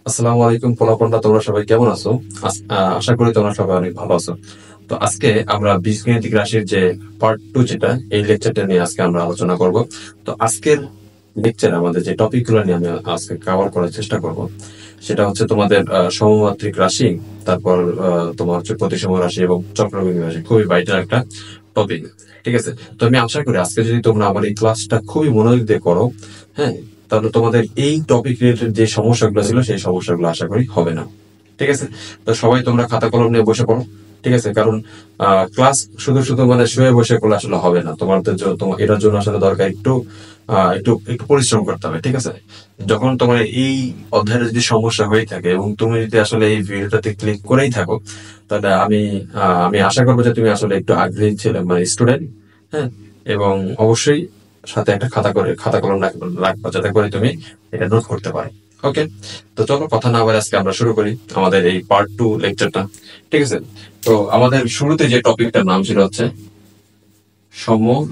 আসসালামু আলাইকুম পোলাপনরা, তোমরা সবাই কেমন আছো? আশা করি তোমরা সবাই অনেক ভালো আছো। তো আজকে আমরা বীজগণিতিক রাশির যে পার্ট টু, যেটা এই লেকচারটা নিয়ে আজকে আমরা আলোচনা করব। তো আজকের লেকচারে আমাদের যে টপিকগুলো নিয়ে আমি আজকে কভার করার চেষ্টা করব, সেটা হচ্ছে তোমাদের সমমাত্রিক রাশি, তারপর তোমার হচ্ছে প্রতিসম রাশি এবং চক্রবৃদ্ধি রাশি। খুবই ভাইটাল একটা টপিক, ঠিক আছে? তো আমি আশা করি আজকে যদি তোমরা আমার এই ক্লাসটা খুবই মনোযোগ দিয়ে করো, হ্যাঁ, তাহলে তোমাদের এই টপিক রিলেটেড যে সমস্যাগুলো ছিল সেই সমস্যাগুলো আশা করি হবে না, ঠিক আছে? তো সবাই তোমরা খাতা কলম নিয়ে বসে পড়ো, ঠিক আছে? কারণ ক্লাস শুধু শুধু মানে শুয়ে বসে করলে আসলে হবে না। তোমাদের তোমার এটার জন্য আসলে দরকার একটু একটু একটু পরিশ্রম করতে হবে, ঠিক আছে? যখন তোমার এই অধ্যায়ের যদি সমস্যা হয়ে থাকে এবং তুমি যদি আসলে এই ভিডিওটাতে ক্লিক করেই থাকো, তাহলে আমি আশা করবো যে তুমি আসলে একটু আগ্রহী ছিলে, মানে স্টুডেন্ট, হ্যাঁ। এবং অবশ্যই সাথে একটা খাতা কলম রাখবা, যাতে করে তুমি এটা নোট করতে পারো। ওকে, তো চলো কথা না বলে আজকে আমরা শুরু করি আমাদের এই পার্ট টু লেকচারটা, ঠিক আছে? তো আমাদের শুরুতে যে টপিকটার নাম ছিল হচ্ছে সমমাত্রিক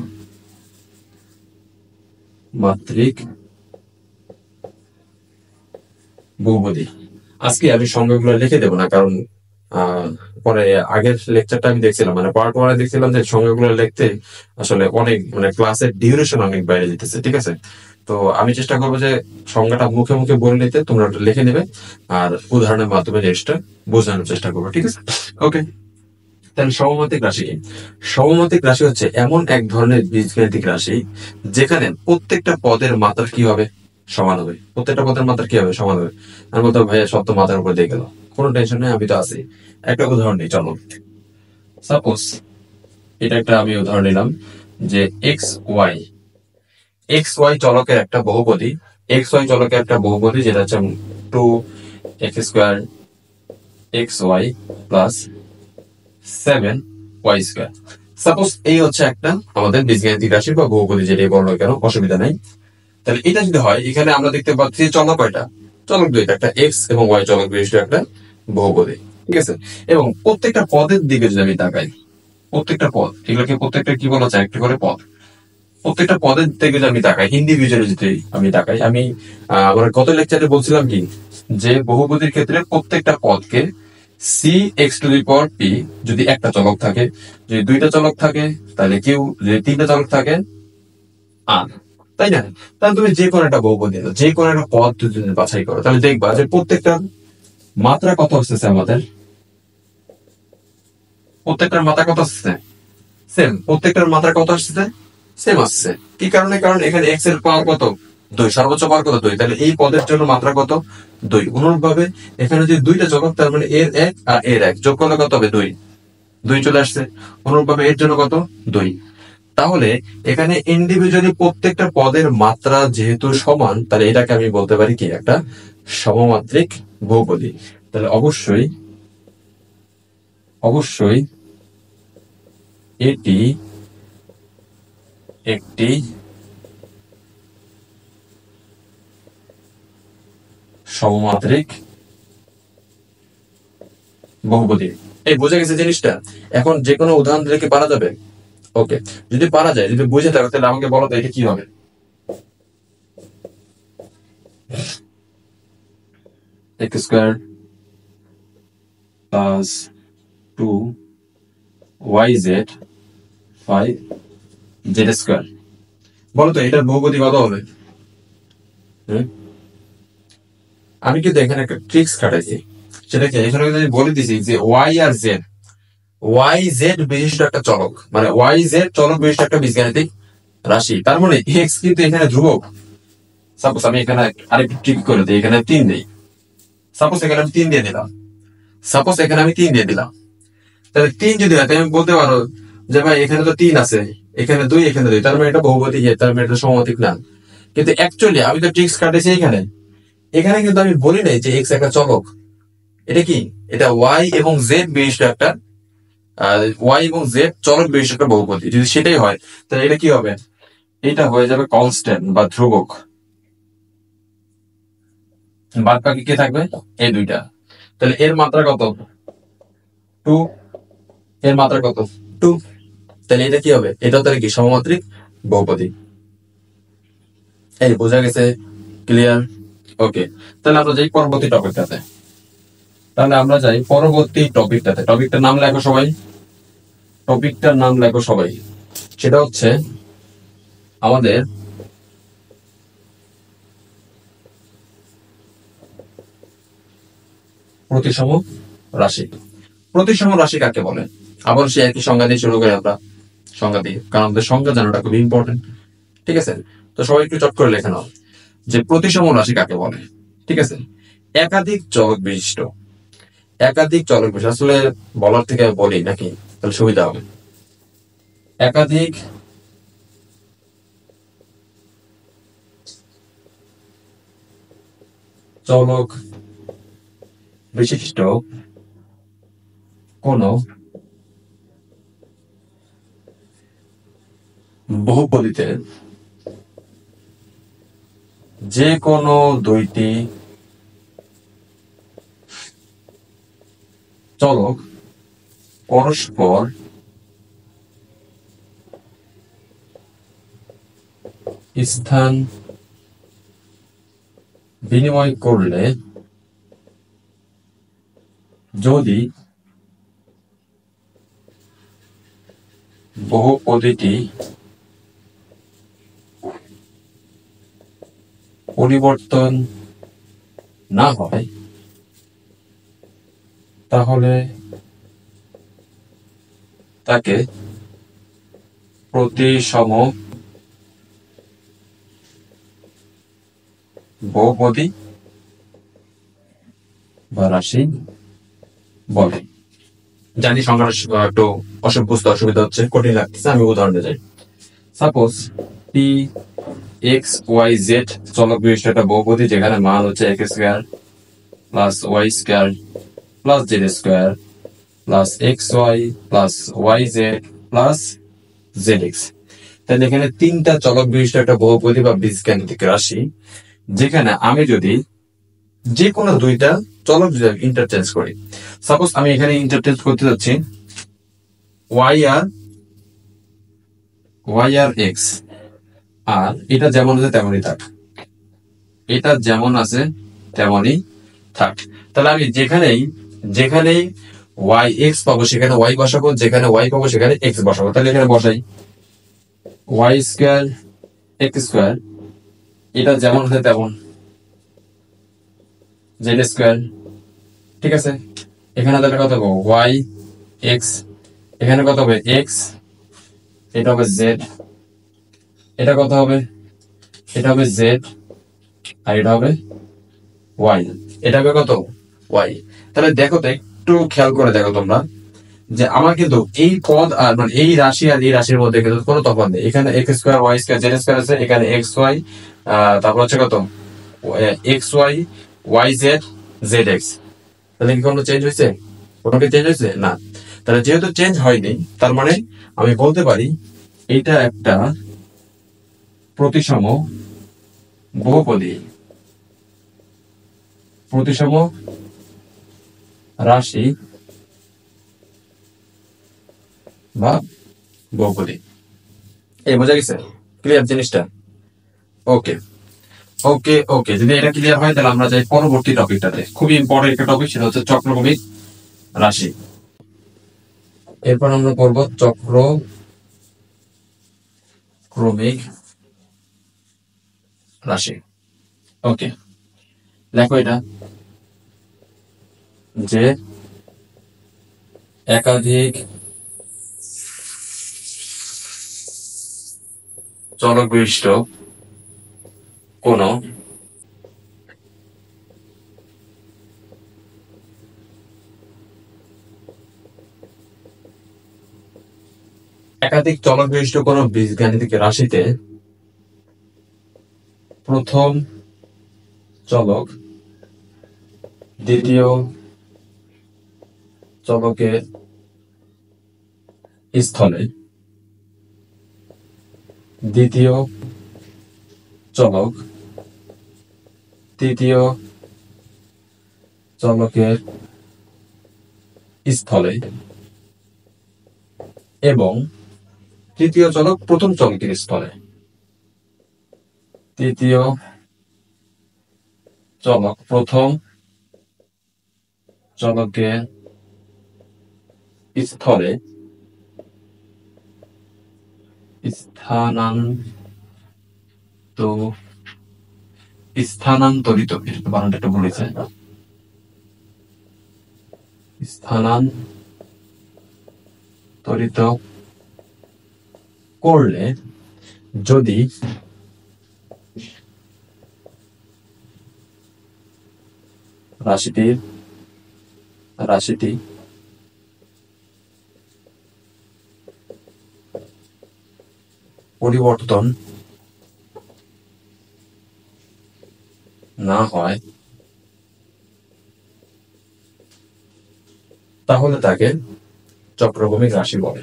বহুপদী। আজকে আমি সংজ্ঞাগুলো লিখে দেবো না, কারণ আহ, পরে আগের লেকচারটা আমি দেখছিলাম, মানে পার্ট ওয়ানে দেখছিলাম যে সংজ্ঞাগুলো লিখতে আসলে অনেক, মানে ক্লাসের ডিউরেশন অনেক বাইরে যেতেছে, ঠিক আছে? তো আমি চেষ্টা করবো যে সংজ্ঞাটা মুখে মুখে বলে নিতে, তোমরা ওটা লিখে নেবে আর উদাহরণের মাধ্যমে জিনিসটা বোঝানোর চেষ্টা করবো, ঠিক আছে? ওকে, তাহলে সমমাত্রিক রাশি কি? সমমাত্রিক রাশি হচ্ছে এমন এক ধরনের বীজগাণিতিক রাশি যেখানে প্রত্যেকটা পদের মাত্রা কি হবে? সমান হবে। প্রত্যেকটা পদের মাত্রা কি হবে? সমান হবে। আমি বলতে ভাইয়া সব তো মাথার উপর দিয়ে গেল, কোনো টেনশন নেই, আমি তো আছি। একটা উদাহরণ নিই, চলো। সাপোজ এটা একটা আমি উদাহরণ নিলাম যে এক্স ওয়াই চলকের একটা বহুপদী। এক্স ওয়াই চলকের একটা বহুপদী, যেটা হচ্ছে 2x² প্লাস 7y²। সাপোজ এই হচ্ছে একটা আমাদের বীজগাণিতিক রাশি বা বহুপদী, যেটাই বলো না কেন, অসুবিধা নাই। তাহলে এটা যদি হয়, এখানে আমরা দেখতে পাচ্ছি চলক কয়টা? চলক দুইটা, একটা এক্স এবং ওয়াই চলক বিশিষ্ট একটা বহুপদী, ঠিক আছে? এবং প্রত্যেকটা পদের দিকে যদি আমি তাকাই, প্রত্যেকটা পদ, এগুলোকে প্রত্যেকটা কি বলা যায়, একটা করে পদ। প্রত্যেকটা পদের থেকে যদি আমি তাকাই, ইন্ডিভিজুয়ালি যদি আমি তাকাই, আমি আমার গত লেকচারে বলছিলাম কি, যে বহুপদীর ক্ষেত্রে প্রত্যেকটা পদকে c(x⁻p) যদি একটা চলক থাকে, যদি দুইটা চলক থাকে তাহলে কিউ, যদি তিনটা চলক থাকে আর, তাই না? তাহলে তুমি যে কোনো একটা বহুপদী নাও, যে কোনো একটা পদ যদি বাছাই করো, তাহলে দেখবা যে প্রত্যেকটা মাত্রা কত আসতেছে আমাদের, প্রত্যেকটার মাত্রা কত আসছে? সেম। প্রত্যেকটার মাত্রা কত আসছে? সেম আসছে। কি কারণে? কারণ এখানে এক্স এর পাওয়ার কত? 2, সর্বোচ্চ পাওয়ার কত? 2। তাহলে এই পদের জন্য মাত্রা কত? 2। অনুরূপ ভাবে এখানে যদি দুইটা চলক, তার মানে এর এক আর এর এক যোগ করলে কত হবে? 2। 2 চলে আসছে। অনুরূপ ভাবে এর জন্য কত? 2। তাহলে এখানে ইন্ডিভিজুয়ালি প্রত্যেকটা পদের মাত্রা যেহেতু সমান, তাহলে এটাকে আমি বলতে পারি কি, একটা সমমাত্রিক বহুপদী। তাহলে অবশ্যই অবশ্যই এটি একটি সমমাত্রিক বহুপদী। এই বোঝা গেছে জিনিসটা? এখন যে কোনো উদাহরণ দিলে কি পারা যাবে? ওকে, যদি পারা যায়, যদি বুঝে থাকো, তাহলে আমাকে বলো তো এটা কি হবে? x² plus 2yz5z²। বলো তো এটার বহুপদী কত হবে? হুম? আমি কিন্তু এখানে একটা ট্রিক্স খাটাইছি। সেটাকে এখানে কিন্তু আমি বলে দিছি যে ওয়াই জেড বিশিষ্ট একটা চলক, মানে ওয়াই জেড চলক বিশিষ্ট একটা বীজগাণিতিক রাশি। তার মানে এক্স কিন্তু এখানে ধ্রুবক। সাপোজ আমি এখানে আরেকটু ট্রিক করে দিই, এখানে 3 দিই। সাপোজ এখানে আমি 3 দিয়ে দিলাম। তাহলে 3 যদি হয়, তাহলে আমি বলতে পারো যে ভাই এখানে তো 3 আছে, এখানে 2, এখানে 2, তার মানে এটা বহুপদী, তার মানে এটা সমমাত্রিক না। কিন্তু অ্যাকচুয়ালি আমি তো ট্রিক্স কাটেছি এখানে। এখানে কিন্তু আমি বলি নাই যে এক্স একটা চলক। এটা কি? এটা ওয়াই এবং জেড চলক বিশিষ্ট একটা বহুপদী। যদি সেটাই হয়, তাহলে এটা কি হবে? এটা হয়ে যাবে কনস্ট্যান্ট বা ধ্রুবক। বাদ বাকি কে থাকবে? এই দুইটা। তাহলে এর মাত্রা কত? 2। এর মাত্রা কত? 2। তাহলে এটা কি হবে? এটা তাহলে কি সমমাত্রিক বহুপদী? এই বোঝা গেছে? ক্লিয়ার? ওকে, তাহলে আমরা যাই পরবর্তী টপিকটাতে। টপিকটার নাম লেখো সবাই। টপিকটার নাম লেখো সবাই। সেটা হচ্ছে আমাদের প্রতিসম রাশি। প্রতিসম রাশি কাকে বলে? আবার সে একই সংজ্ঞা দিয়ে শুরু করি আমরা। সংজ্ঞা দিয়ে, কারণ আমাদের সংজ্ঞা জানাটা খুব ইম্পর্টেন্ট। ঠিক আছে, তো সবাই একটু চট করে লেখে নাও যে প্রতিসম রাশি কাকে বলে। ঠিক আছে, একাধিক চলক বিশিষ্ট। একাধিক চলক বিশিষ্ট, আসলে বলার থেকে বলি নাকি, তাহলে সুবিধা হবে। একাধিক চলক বিশিষ্ট কোন বহুপদীতে যে কোনো দুইটি চলক পরস্পর স্থান বিনিময় করলে যদি বহুপদীটি পরিবর্তন না হয় তাহলে তাকে প্রতিসম বহুপদী বা রাশি বলে। জানি সংখ্যাটা একটু বুঝতে অসুবিধা হচ্ছে, কঠিন লাগতেছে, আমি উদাহরণে যাই। Suppose P X Y Z চলক বিশিষ্ট একটা বহুপদী, যেখানে মান হচ্ছে X square plus Y square plus Z square plus X Y plus Y Z plus Z X. তাহলে এখানে তিনটা চলক বিশিষ্ট একটা বহুপদী বা বীজগাণিতিক রাশি, যেখানে আমি যদি যে কোনো দুইটা চলক ইন্টারচেঞ্জ করি। সাপোজ আমি এখানে ইন্টারচেঞ্জ করতে যাচ্ছি ওয়াই আর এক্স, আর এটা যেমন আছে তেমনই থাক, এটা যেমন আছে তেমনই থাক। তাহলে আমি যেখানেই ওয়াই এক্স পাবো সেখানে ওয়াই বসাবো, যেখানে ওয়াই পাবো সেখানে এক্স বসাবো। তাহলে এখানে বসাই ওয়াই স্কোয়ার এক্স স্কোয়ার, এটা যেমন আছে তেমন জেড স্কোয়ার। ঠিক আছে, এখানে তাহলে কত হবে ওয়াই এক্স, এখানে কত হবে এক্স, এটা হবে জেড, এটা কত হবে, এটা হবে জেড, আর এটা হবে ওয়াই, এটা হবে কত ওয়াই। তাহলে দেখো তো, একটু খেয়াল করে দেখো তোমরা, যে আমার কিন্তু এই পদ আর মানে এই রাশি আর এই রাশির মধ্যে কিন্তু কোনো তফাৎ নেই। এখানে X square Y square Z square আছে, এখানে এক্স ওয়াই, তারপর হচ্ছে কত X Y Y Z Z X. তাহলে কি কোনো চেঞ্জ হয়েছে? কোনো কি চেঞ্জ হয়েছে? না। তাহলে যেহেতু চেঞ্জ হয়নি, তার মানে আমি বলতে পারি এটা একটা প্রতিসম বহুপদী, প্রতিসম রাশি বা বহুপদী। এই বোঝা গেছে? ক্লিয়ার জিনিসটা? ওকে ওকে ওকে, যদি এটা ক্লিয়ার হয় তাহলে আমরা যাই পরবর্তী টপিকটাতে। খুবই ইম্পর্টেন্ট একটা টপিক, সেটা হচ্ছে চক্রক্রমিক রাশি। এরপর আমরা পড়ব চক্রক্রমিক রাশি। ওকে, দেখো এটা যে একাধিক চলক বিশিষ্ট কোন একাধিক চলক বিশিষ্ট কোন বীজগাণিতিক রাশিতে প্রথম চলক দ্বিতীয় চলকের স্থলে দ্বিতীয় চলক তৃতীয় চলকের স্থলে এবং তৃতীয় চলক প্রথম চলকের স্থলে, তৃতীয় চলক প্রথম চলকের স্থলে স্থানান্তরিত বানানটা একটু বলেছে স্থানান্তরিত করলে যদি রাশিটি পরিবর্তন না হয় তাহলে তাকে চক্রক্রমিক রাশি বলে।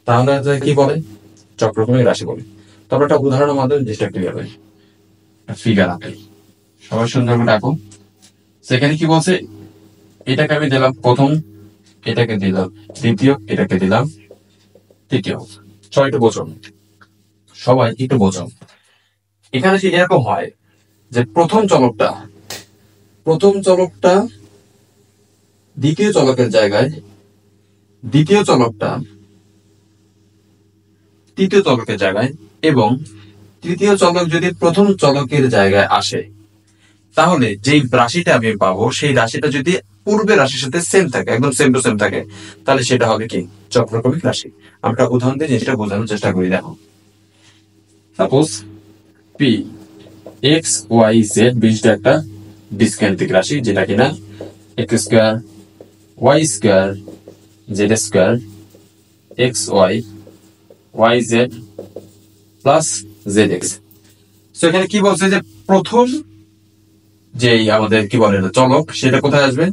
তাহলে কি বলে? চক্রক্রমিক রাশি বলে। তবে একটা উদাহরণের মাধ্যমে জিনিসটা ক্লিয়ার হয়। ফিগার আঁকাই, সবাই সুন্দর করে আঁকো। সেখানে কি বলছে? এটাকে আমি দিলাম প্রথম, এটাকে দিলাম দ্বিতীয়, এটাকে দিলাম তৃতীয়। একটু বোঝো, সবাই একটু বোঝো। এখানে যে এরকম হয় যে প্রথম চলকটা দ্বিতীয় চলকের জায়গায়, দ্বিতীয় চলকটা তৃতীয় চলকের জায়গায়, এবং তৃতীয় চলক যদি প্রথম চলকের জায়গায় আসে, তাহলে যেই রাশিটা আমি পাবো সেই রাশিটা যদি পূর্বের রাশির সাথে সেম থাকে, একদম সেম টু সেম থাকে, তাহলে সেটা হবে কি? চক্রক্রমিক রাশি। আমরা উদাহরণ দিয়ে জিনিসটা বোঝানোর চেষ্টা করি। দেখো, suppose P X Y Z বিষয়টা একটা বীজগাণিতিক রাশি, যেটা কিনা X square Y square Z square X Y Y Z plus Z X. এখানে কি বলছে যে প্রথম যে আমাদের কি বলে চলক, সেটা কোথায় আসবে?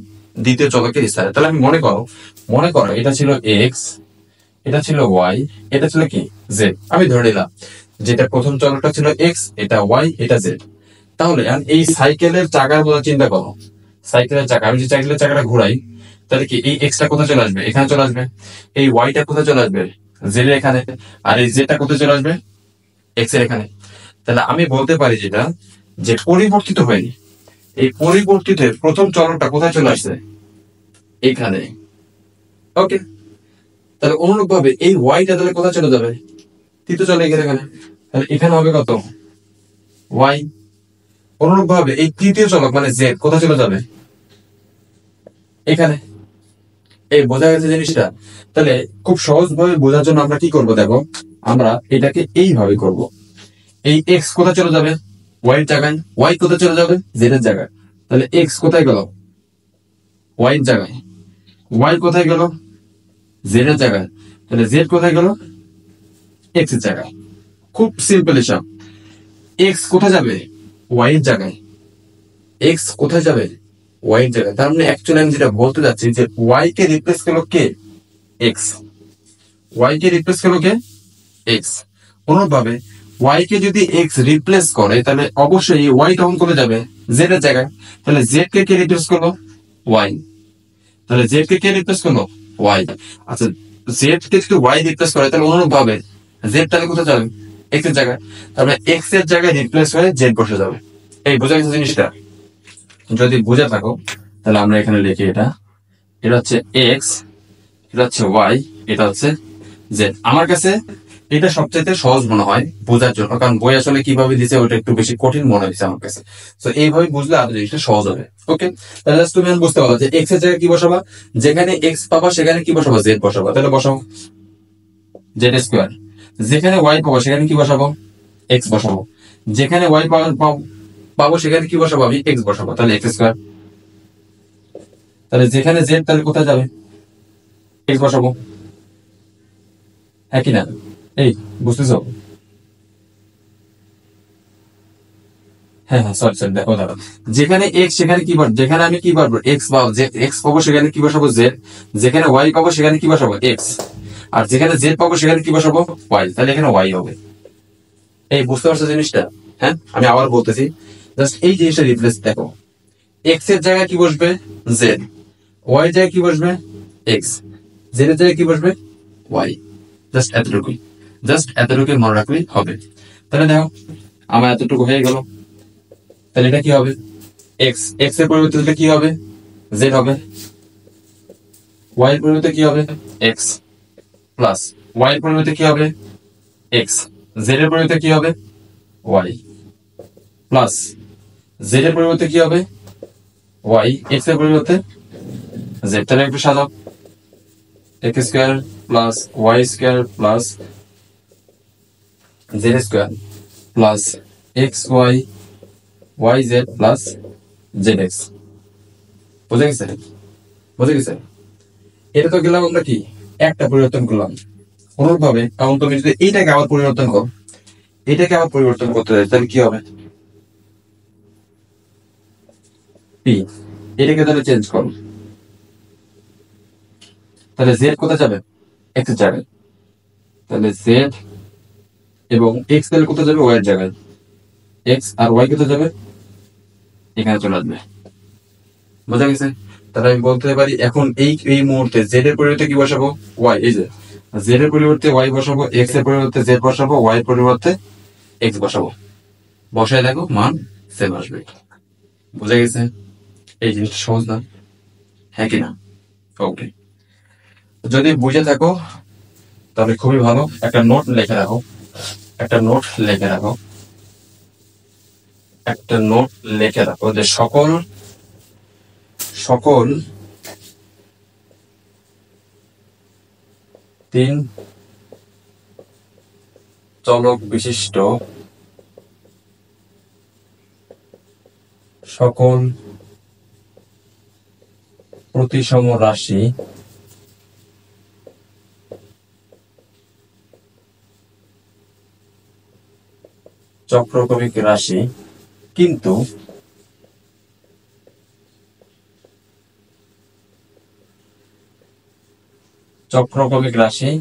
দ্বিতীয় চলকের স্থানে। তাহলে আমি মনে করো এটা ছিল এক্স, এটা ছিল ওয়াই, এটা ছিল কি জেড। আমি ধরে নিলাম যেটা প্রথম চলকটা ছিল এক্স, এটা ওয়াই, এটা জেড। তাহলে এই সাইকেলের চাকার কথা চিন্তা করো। সাইকেলের চাকা, আমি যে সাইকেলের চাকাটা ঘুরাই, তাহলে কি এই এক্সটা কোথায় চলে আসবে? এখানে চলে আসবে। এই ওয়াইটা কোথায় চলে আসবে? জেড এর এখানে। আর এই জেডটা কোথায় চলে আসবে? এক্স এর এখানে। তাহলে আমি বলতে পারি যেটা যে পরিবর্তিত হয়নি, এই পরিবর্তিতের প্রথম চলকটা কোথায় চলে আসছে? এখানে। ওকে, তাহলে অনুরূপ ভাবে এই ওয়াইটা তাহলে কোথায় চলে যাবে? তৃতীয় চলে গেলে এখানে। তাহলে এখানে হবে কত? ওয়াই। অনুরূপ ভাবে এই তৃতীয় চলক মানে জেড কোথায় চলে যাবে? এখানে। এই বোঝা গেছে জিনিসটা? তাহলে খুব সহজ ভাবে বোঝার জন্য আমরা কি করব? দেখো, আমরা এটাকে এইভাবে করব। এই এক্স কোথায় চলে যাবে? ওয়াই এর জায়গায়। ওয়াই কোথায় চলে যাবে? জেড এর জায়গায়। তাহলে এক্স কোথায় গেল? ওয়াই এর জায়গায়। ওয়াই কোথায় গেল? জেড এর জায়গায়। তাহলে জেড কোথায় গেল? এক্স এর জায়গায়। খুব সিম্পল হিসাব। এক্স কোথায় যাবে? ওয়াই এর জায়গায়। এক্স কোথায় যাবে? ওয়াই এর জায়গায়। তার মানে অ্যাকচুয়ালি আমি যেটা বলতে যাচ্ছি যে ওয়াই কে রিপ্লেস করলো কে? এক্স। ওয়াই কে রিপ্লেস করলো কে? এক্স। অনুরূপভাবে ওয়াই কে যদি এক্স রিপ্লেস করে, তাহলে অবশ্যই ওয়াই তখন কোথায় যাবে? জেড এর জায়গায়। তাহলে জেড কে কে রিপ্লেস করলো? ওয়াই। তাহলে জেড কে কে রিপ্লেস করলো? ওয়াই। আচ্ছা, জেড কে যদি ওয়াই রিপ্লেস করে, তাহলে অনুরূপভাবে জেড তাহলে কোথায় যাবে? এক্স এর জায়গায়। তারপরে এক্স এর জায়গায় রিপ্লেস হয়ে জেড বসে যাবে। এই বোঝা গেছে জিনিসটা? যদি বুঝে থাকো তাহলে আমরা এখানে লিখি এটা হচ্ছে এক্স, এটা হচ্ছে ওয়াই, এটা হচ্ছে জেড। আমার কাছে এটা সবচেয়ে সহজ মনে হয় বোঝার জন্য, কারণ বই আসলে কিভাবে দিছে ওটা একটু বেশি কঠিন মনে হয়েছে আমার কাছে। তো এইভাবে বুঝলে আরো জিনিসটা সহজ হবে। ওকে, তাহলে তুমি বুঝতে পারো যে এক্স এর জায়গায় কি বসাবা? যেখানে এক্স পাবা সেখানে কি বসাবো? জেড বসাবো। তাহলে বসাও জেড স্কোয়ার। যেখানে ওয়াই পাবো সেখানে কি বসাবো? এক্স বসাবো। যেখানে ওয়াই পাবো সেখানে কি বসাবো? আমি এক্স বসাবো। তাহলে এক্স স্কোয়ার। তাহলে যেখানে জেড তাহলে কোথায় যাবে? এক্স বসাবো। হ্যাঁ কি না? এই বুঝতেছো? হ্যাঁ হ্যাঁ, সরি সরি, দেখো দাদা, যেখানে এক্স সেখানে কি পাবো? যেখানে আমি কি পাবো? এক্স পাবো। এক্স পাবো সেখানে কি বসাবো? জেড। যেখানে ওয়াই পাবো সেখানে কি বসাবো? এক্স। আর যেখানে জেড পাবো সেখানে কি বসাবো? ওয়াই। তাহলে এখানে ওয়াই হবে। এই বুঝতে পারছো জিনিসটা? হ্যাঁ, আমি আবার বলতেছি, জাস্ট এই জিনিসটা রিপ্লেস দেখো। এক্স এর জায়গায় কি বসবে? জেড। ওয়াই এর জায়গায় কি বসবে? এক্স। জেড এর জায়গায় কি বসবে? ওয়াই। জাস্ট এতটুকুই মনে রাখলেই হবে। তাহলে দেখো আমার এতটুকু হয়ে গেল। তাহলে এটা কি হবে? এক্স। এক্স এর পরিবর্তে দিলে কি হবে? জেড হবে। ওয়াই এর পরিবর্তে কি হবে? এক্স প্লাস ওয়াই এর পরিবর্তে কি হবে? এক্স। জেড এর পরিবর্তে কি হবে? ওয়াই প্লাস জেড এর পরিবর্তে কি হবে? ওয়াই। এক্স এর পরিবর্তে জেড। তাহলে একটু সাজাও। X square plus Y square plus Z square plus X Y Y Z plus Z X. বুঝে গেছে? বুঝে গেছে? এটা তো গেলাম আমরা কি একটা পরিবর্তন করলাম। অনুরূপভাবে কারণ তুমি যদি এইটাকে আবার পরিবর্তন করো, এটাকে আবার পরিবর্তন করতে চাই, তাহলে কি হবে? পি। এটাকে তাহলে চেঞ্জ করো, তাহলে জেড কোথায় যাবে? এক্স এর জায়গায়। তাহলে জেড এবং এক্স তাহলে কোথায় যাবে? ওয়াই এর জায়গায়। এক্স আর ওয়াই কোথায় যাবে? এখানে চলে আসবে। বোঝা গেছে? তাহলে আমি বলতে পারি এখন এই মুহূর্তে জেড এর পরিবর্তে কি বসাবো? ওয়াই। এই যে জেড এর পরিবর্তে ওয়াই বসাবো, এক্স এর পরিবর্তে জেড বসাবো, ওয়াই এর পরিবর্তে এক্স বসাবো। বসায় দেখো মান সেম আসবে। বুঝা গেছে? এই জিনিসটা সহজ না? হ্যাঁ কি না? ওকে। যদি বুঝে থাকো তাহলে খুবই ভালো। একটা নোট লিখে রাখো, একটা নোট লিখে রাখো, একটা নোট লিখে রাখো যে সকল সকল 3 চলক বিশিষ্ট সকল প্রতিসম রাশি চক্রক্রমিক রাশি, কিন্তু চক্রক্রমিক রাশি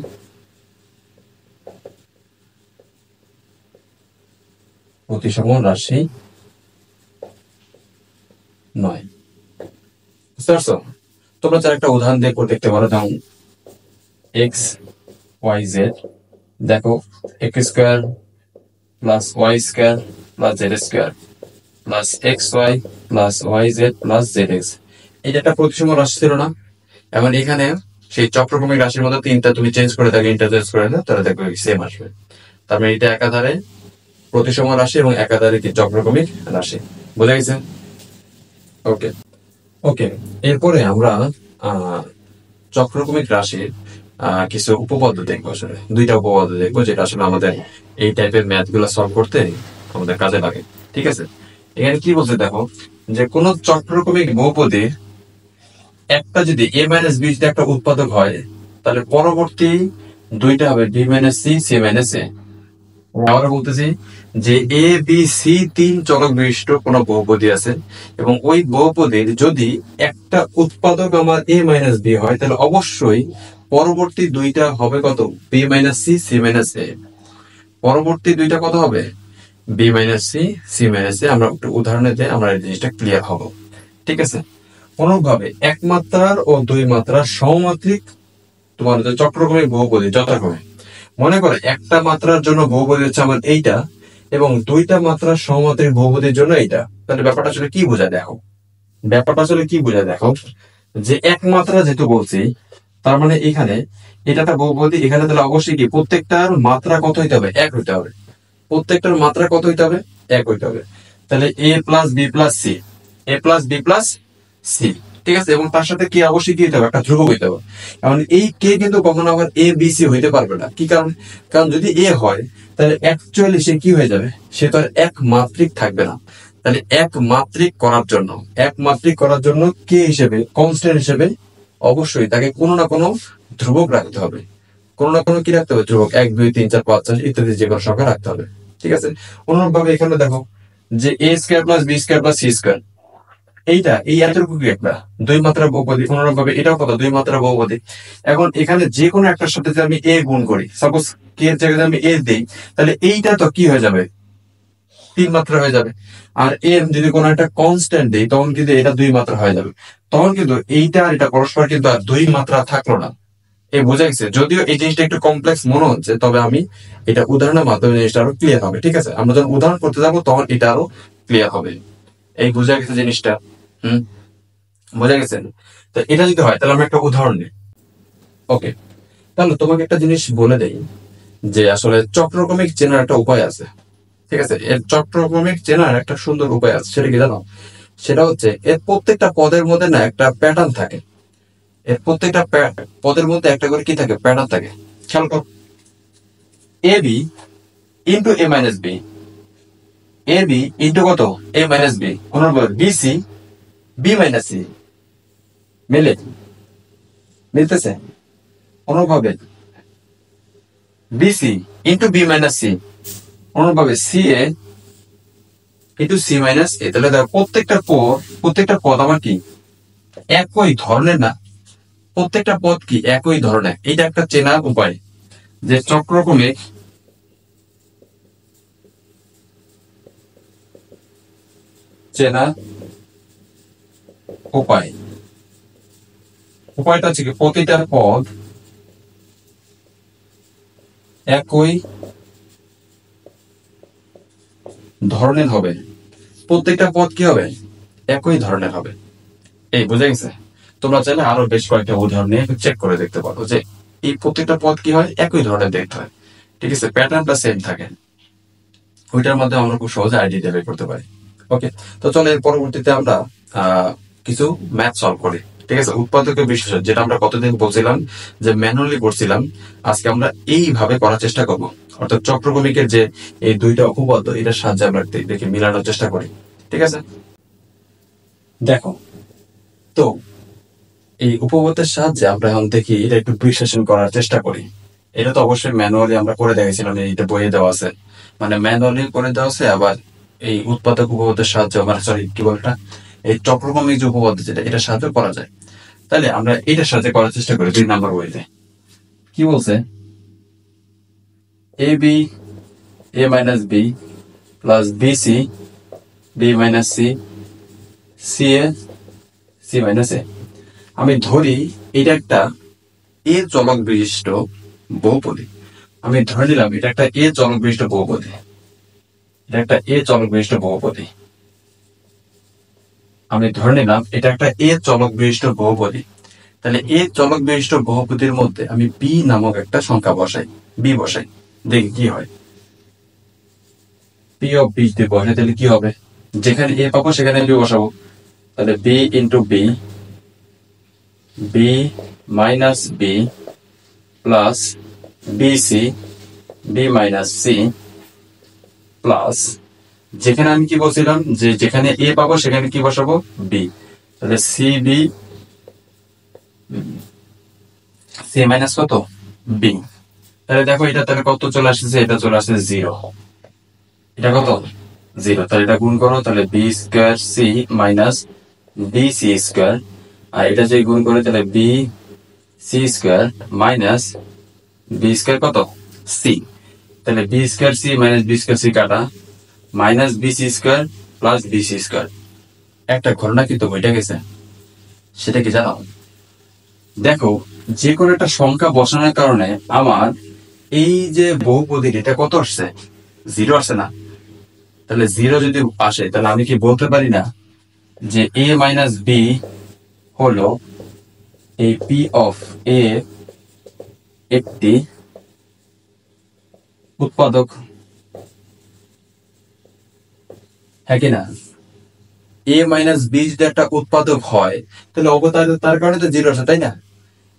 প্রতিসম রাশি নয়। বুঝতে পারছো? তোমরা চার একটা উদাহরণ দিয়ে দেখতে পারো। যেমন এক্স ওয়াই জেড, দেখো X square plus Y square plus Z square plus X Y plus Y Z plus Z X. এটা একটা প্রতিসম রাশি ছিল না? এখন এখানে সেই চক্রক্রমিক রাশির মধ্যে তিনটা তুমি চেঞ্জ করে দেখো, ইন্টারচেঞ্জ করে দাও, তাহলে দেখবে সেম আসবে। তার মানে এটা একাধারে প্রতিসম রাশি এবং একাধারে কি চক্রক্রমিক রাশি। বোঝা গেছে? ওকে ওকে। এরপরে আমরা চক্রক্রমিক রাশির কিছু উপপাদ্য দেখবো। আসলে দুইটা উপপাদ্য দেখবো যেটা আসলে আমাদের এই টাইপের ম্যাথ গুলো সলভ করতে আমাদের কাজে লাগে। ঠিক আছে? এখানে কি বলছে দেখো, যে কোন চক্রক্রমিক বহুপদীর একটা যদি এ মাইনাস বি যদি একটা উৎপাদক হয়, তাহলে পরবর্তী দুইটা হবে B minus C, C minus A. আমরা বলতেছি যে এ বি সি 3 চলক বিশিষ্ট কোন বহুপদী আছে এবং ওই বহুপদীর যদি একটা উৎপাদক আমার এ মাইনাস বি হয়, তাহলে অবশ্যই পরবর্তী দুইটা হবে কত? B minus C, C minus A. পরবর্তী দুইটা কত হবে? B minus C, C minus A. আমরা একটু উদাহরণে দিয়ে আমরা এই জিনিসটা ক্লিয়ার হবো। ঠিক আছে? অনুরূপভাবে এক মাত্রার ও দুই মাত্রার সমমাত্রিক তোমার চক্রক্রমিক বহুপদী যথাক্রমে, মনে করে একটা মাত্রার জন্য বহুপদী হচ্ছে আমার এইটা এবং দুইটা মাত্রার সমমাত্রিক বহুপদীর জন্য এইটা। তাহলে ব্যাপারটা আসলে কি বোঝায় দেখো, ব্যাপারটা আসলে কি বোঝায় দেখো, যে এক মাত্রা যেহেতু বলছি, তার মানে এখানে এটা একটা বহুপদী, এখানে তাহলে অবশ্যই কি প্রত্যেকটার মাত্রা কত হইতে হবে? এক হইতে হবে। প্রত্যেকটার মাত্রা কত হইতে হবে? এক হইতে হবে। তাহলে এ প্লাস বি প্লাস সি, এ প্লাস বি প্লাস সি। ঠিক আছে? এবং তার সাথে কে অবশ্যই কি হইতে হবে? একটা ধ্রুবক হইতে হবে। কারণ এই কে কিন্তু কখনো আবার এ বি সি হইতে পারবে না। কি কারণ? কারণ যদি এ হয় তাহলে অ্যাকচুয়ালি সে কি হয়ে যাবে? সে তো আর এক মাত্রিক থাকবে না। তাহলে এক মাত্রিক করার জন্য কে হিসেবে, কনস্ট্যান্ট হিসেবে অবশ্যই তাকে কোনো না কোনো ধ্রুবক রাখতে হবে। কোনো না কোনো কি রাখতে হবে? ধ্রুবক। 1 2 3 4 5 6 ইত্যাদি যে কোনো সংখ্যা রাখতে হবে। ঠিক আছে? অনুরূপ ভাবে এখানে দেখো যে A square plus B square plus C square, এইটা এই এতটুকু একটা দুই মাত্রা বহুপদী। অনুরূপ ভাবে এটাও কত? দুই মাত্রা বহুপদী। এখন এখানে যে কোনো একটার সাথে যদি আমি এ গুণ করি, সাপোজ কে এর জায়গায় আমি এ দিই, তাহলে এইটা তো কি হয়ে যাবে? 3 মাত্রা হয়ে যাবে। আর এর যদি কোনো একটা কনস্ট্যান্ট দিই, তখন কিন্তু এটা 2 মাত্রা হয়ে যাবে। তখন কিন্তু এইটা আর এটা পরস্পর কিন্তু আর 2 মাত্রা থাকলো না। এই বোঝা গেছে। যদিও এই জিনিসটা একটু কমপ্লেক্স মনে হচ্ছে, তবে আমি এটা উদাহরণের মাধ্যমে জিনিসটা আরো ক্লিয়ার হবে। ঠিক আছে, আমরা যখন উদাহরণ করতে যাবো তখন এটা আরো ক্লিয়ার হবে। এই বোঝা গেছে জিনিসটা। হুম, বোঝা গেছে। তো এটা যদি হয় তাহলে আমরা একটা উদাহরণ নিই। ওকে, তাহলে তোমাকে একটা জিনিস বলে দেই যে আসলে চক্রক্রমিক চেনার একটা উপায় আছে। ঠিক আছে, এর চক্রক্রমিক চেনার একটা সুন্দর উপায় আছে। সেটা কি জানো? সেটা হচ্ছে এর প্রত্যেকটা পদের মধ্যে না একটা প্যাটার্ন থাকে। এর প্রত্যেকটা পদের মধ্যে একটা করে কি থাকে? প্যাটার্ন থাকে। খেয়াল কর, A B into A minus B, A B into কত? A minus B. অনুরূপ B C B minus C, মিলে মিলতেছে? অনুরূপভাবে BC into B minus C, অনুরূপভাবে C A into C minus A. তাহলে দেখো প্রত্যেকটা পদ আমার কি একই ধরনের না? প্রত্যেকটা পদ কি একই ধরনের? এটা একটা চেনার উপায় যে চক্রক্রমিক চেনা উপায়। উপায়টা হচ্ছে কি প্রতিটা পদ একই ধরনের হবে। প্রত্যেকটা পদ কি হবে? একই ধরনের হবে। এই বুঝে গেছে? তোমরা চাইলে আরো বেশ কয়েকটা উদাহরণ নিয়ে চেক করে দেখতে পারো যে এই প্রত্যেকটা পদ কি হয়? একই ধরনের দেখতে হয়। ঠিক আছে, প্যাটার্নটা সেম থাকে। ওইটার মধ্যে আমরা খুব সহজে আইডিয়া বের করতে পারি। ওকে, তো চলো এর পরবর্তীতে আমরা কিছু ম্যাথ সলভ করি। ঠিক আছে, উৎপাদকের বিশ্লেষণ যেটা আমরা কতদিন বলছিলাম যে ম্যানুয়ালি করছিলাম, আজকে আমরা এইভাবে করার চেষ্টা করব। অর্থাৎ চক্রক্রমিকের যে এই দুইটা উপপাদ্য, এটার সাহায্যে আমরা দেখি মিলানোর চেষ্টা করি। ঠিক আছে, দেখো তো এই উপপাদ্যের সাহায্যে আমরা এখন দেখি এটা একটু বিশ্লেষণ করার চেষ্টা করি। এটা তো অবশ্যই ম্যানুয়ালি আমরা করে দেখেছিলাম, এটা বইয়ে দেওয়া আছে। মানে ম্যানুয়ালি করে দেওয়া আছে, আবার এই উৎপাদক উপপাদ্যের সাহায্যে, মানে সরি কি বলটা, এই চক্রক্রমিক যে উপপাদ্য যেটা, এটার সাহায্যে করা যায়। তাহলে আমরা এটার সাহায্যে করার চেষ্টা করি। 2 নম্বর বইতে কি বলছে? A B A minus B plus B C B minus C C A C minus A. আমি ধরি এটা একটা এ চলক বিশিষ্ট বহুপদী। আমি ধরে নিলাম এটা একটা এ চলক বিশিষ্ট বহুপদী। এটা একটা এ চলক বিশিষ্ট বহুপদী। আমি ধরে নিলাম এটা একটা এ চলক বিশিষ্ট বহুপদী। তাহলে এ চলক বিশিষ্ট বহুপদীর মধ্যে আমি বি নামক একটা সংখ্যা বসাই, বি বসাই, দেখি কি হয়। পি অফ বি যদি বসাই তাহলে কি হবে? যেখানে এ পাবো সেখানে বি বসাবো। তাহলে B into B, B minus B plus B C B minus C plus, যেখানে আমি কি বলছিলাম যে যেখানে এ পাবো সেখানে কি বসাবো? বি। তাহলে সি বি সি মাইনাস কত? বি। তাহলে দেখো এটা তাহলে কত চলে আসছে? এটা চলে আসছে 0। এটা কত? 0। তাহলে এটা গুণ করো, তাহলে B square C minus B C square. আর এটা যদি গুণ করে তাহলে B C square minus B square কত? সি। তাহলে B square C minus B square C কাটা, minus B C square plus B C square. একটা ঘটনা কিন্তু বইটা গেছে, সেটা কি জানো? দেখো, যে কোনো একটা সংখ্যা বসানোর কারণে আমার এই যে বহুপদীর এটা কত আসছে? 0 আসছে না? তাহলে 0 যদি আসে তাহলে আমি কি বলতে পারি না যে এ মাইনাস বি হলো এই পি অফ এ একটি উৎপাদক? হ্যাঁ কিনা? এ মাইনাস বি যদি একটা উৎপাদক হয় তাহলে তার কারণে তো 0 আসে, তাই না?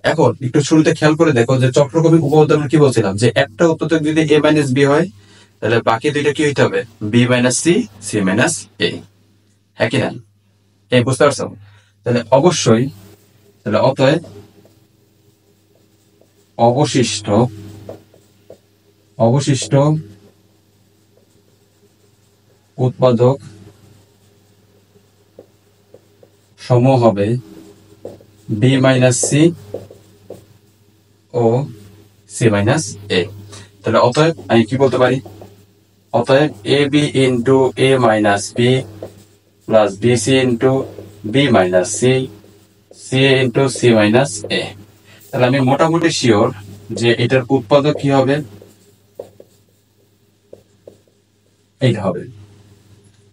এখন একটু শুরুতে খেয়াল করে দেখো যে চক্রক্রমিক উপপাদ্য আমরা কি বলছিলাম যে একটা উৎপাদক যদি এ মাইনাস বি হয় তাহলে বাকি দুইটা কি হইতে হবে? B minus C C minus A. হ্যাঁ কিনা? এই বুঝতে পারছো? তাহলে অবশ্যই, তাহলে অতএব অবশিষ্ট অবশিষ্ট উৎপাদক সমূহ হবে বি মাইনাস সি ও সি মাইনাস এ। তাহলে অতএব আমি কি বলতে পারি? অতএব A B into A minus B plus B C into B minus C C into C minus A. তাহলে আমি মোটামুটি শিওর যে এটার উৎপাদক কি হবে, এইটা হবে।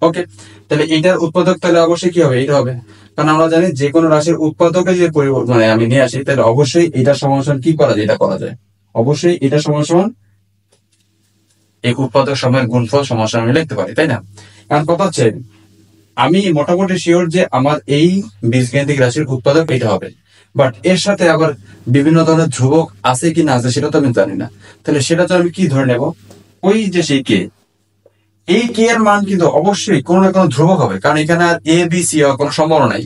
ওকে, তাহলে এটার উৎপাদক তাহলে অবশ্যই কি হবে, এটা হবে। কারণ আমরা জানি যে কোনো রাশির উৎপাদকে যে পরিবর্তন মানে আমি নিয়ে আসি, তাহলে অবশ্যই এটা সমান সমান কি করা যায়, এটা করা যায়। অবশ্যই এটা সমান সমান এই উৎপাদক সময়ের গুণফল সমান সমান আমি লিখতে পারি, তাই না? কারণ কথা হচ্ছে আমি মোটামুটি শিওর যে আমার এই বীজগাণিতিক রাশির উৎপাদক এটা হবে, বাট এর সাথে আবার বিভিন্ন ধরনের ধ্রুবক আছে কি না আছে সেটা তো আমি জানি না। তাহলে সেটা তো আমি কি ধরে নেব, ওই যে সেই কে, এই কে এর মান কিন্তু অবশ্যই কোনো না কোনো ধ্রুবক হবে, কারণ এখানে আর এ বি সি হওয়ার কোনো সম্ভাবনা নাই।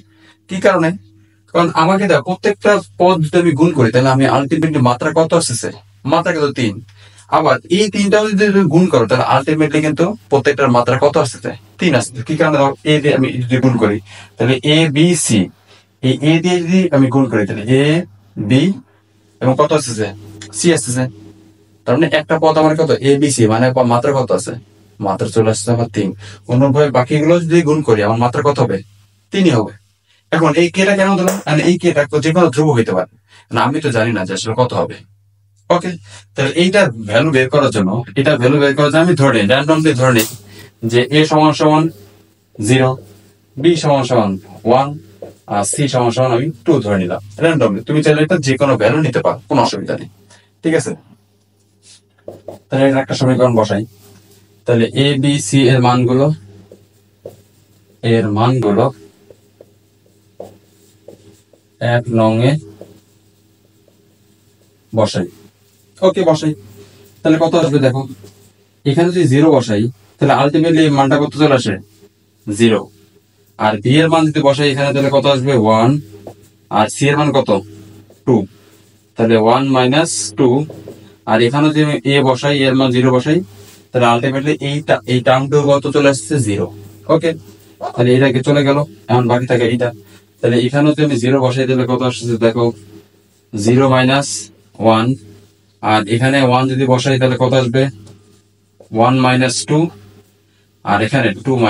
কি কারণে? কারণ আমাকে দেখো প্রত্যেকটা পদ যদি আমি গুণ করি তাহলে আমি আলটিমেটলি মাত্রা কত আসতেছে, মাত্রা কিন্তু 3। আবার এই তিনটাও যদি তুমি গুণ করো তাহলে আলটিমেটলি কিন্তু প্রত্যেকটার মাত্রা কত আসতেছে, 3 আসতেছে। কি কারণে? দেখো এ দিয়ে আমি যদি গুণ করি তাহলে এ বি সি, এই এ দিয়ে যদি আমি গুণ করি তাহলে এ বি এবং কত আসতেছে, সি আসতেছে। তার মানে একটা পদ আমার কত, এ বি সি, মানে মাত্রা কত আছে, মাত্রা চলে আসছে আমার 3। অন্যভাবে বাকিগুলো যদি গুণ করি আমার মাত্রা কত হবে, 3ই হবে। এখন এই কেটা কেন দিলাম, মানে এই কেটা যে কোনো ধ্রুব হইতে পারে না, আমি তো জানি না যে আসলে কত হবে। ওকে, তাহলে এইটার ভ্যালু বের করার জন্য, এটা ভ্যালু বের করার জন্য আমি ধরে নিই, র্যান্ডমলি ধরে নিই যে এ সমান সমান 0, বি সমান সমান 1, আর সি সমান সমান আমি 2 ধরে নিলাম র্যান্ডমলি। তুমি চাইলে এটা যে কোনো ভ্যালু নিতে পারো, কোনো অসুবিধা নেই। ঠিক আছে, তাহলে এটা একটা সমীকরণ বসাই। তাহলে এ বি সি এর মানগুলো 1 নং এ বসাই। ওকে, বসাই। তাহলে কত আসবে দেখো, এখানে যদি 0 বসাই তাহলে আলটিমেটলি মানটা কত চলে আসে, 0। আর বি এর মান যদি বসাই এখানে তাহলে কত আসবে, 1। আর সি এর মান কত, 2। তাহলে 1 - 2। আর এখানে যদি আমি এ বসাই, এর মান 0 বসাই, তাহলে আলটিমেটলি এই টার্মটা কত চলে আসছে, 0। ওকে, তাহলে এটাকে চলে গেল, এখন বাকি থাকে এইটা। তাহলে এখানে যদি আমি 0 বসাই তাহলে কত আসছে দেখো, 0 - 1। আর এখানে 1 যদি বসাই তাহলে কত আসবে, 1 - 2। আর এখানে 2 -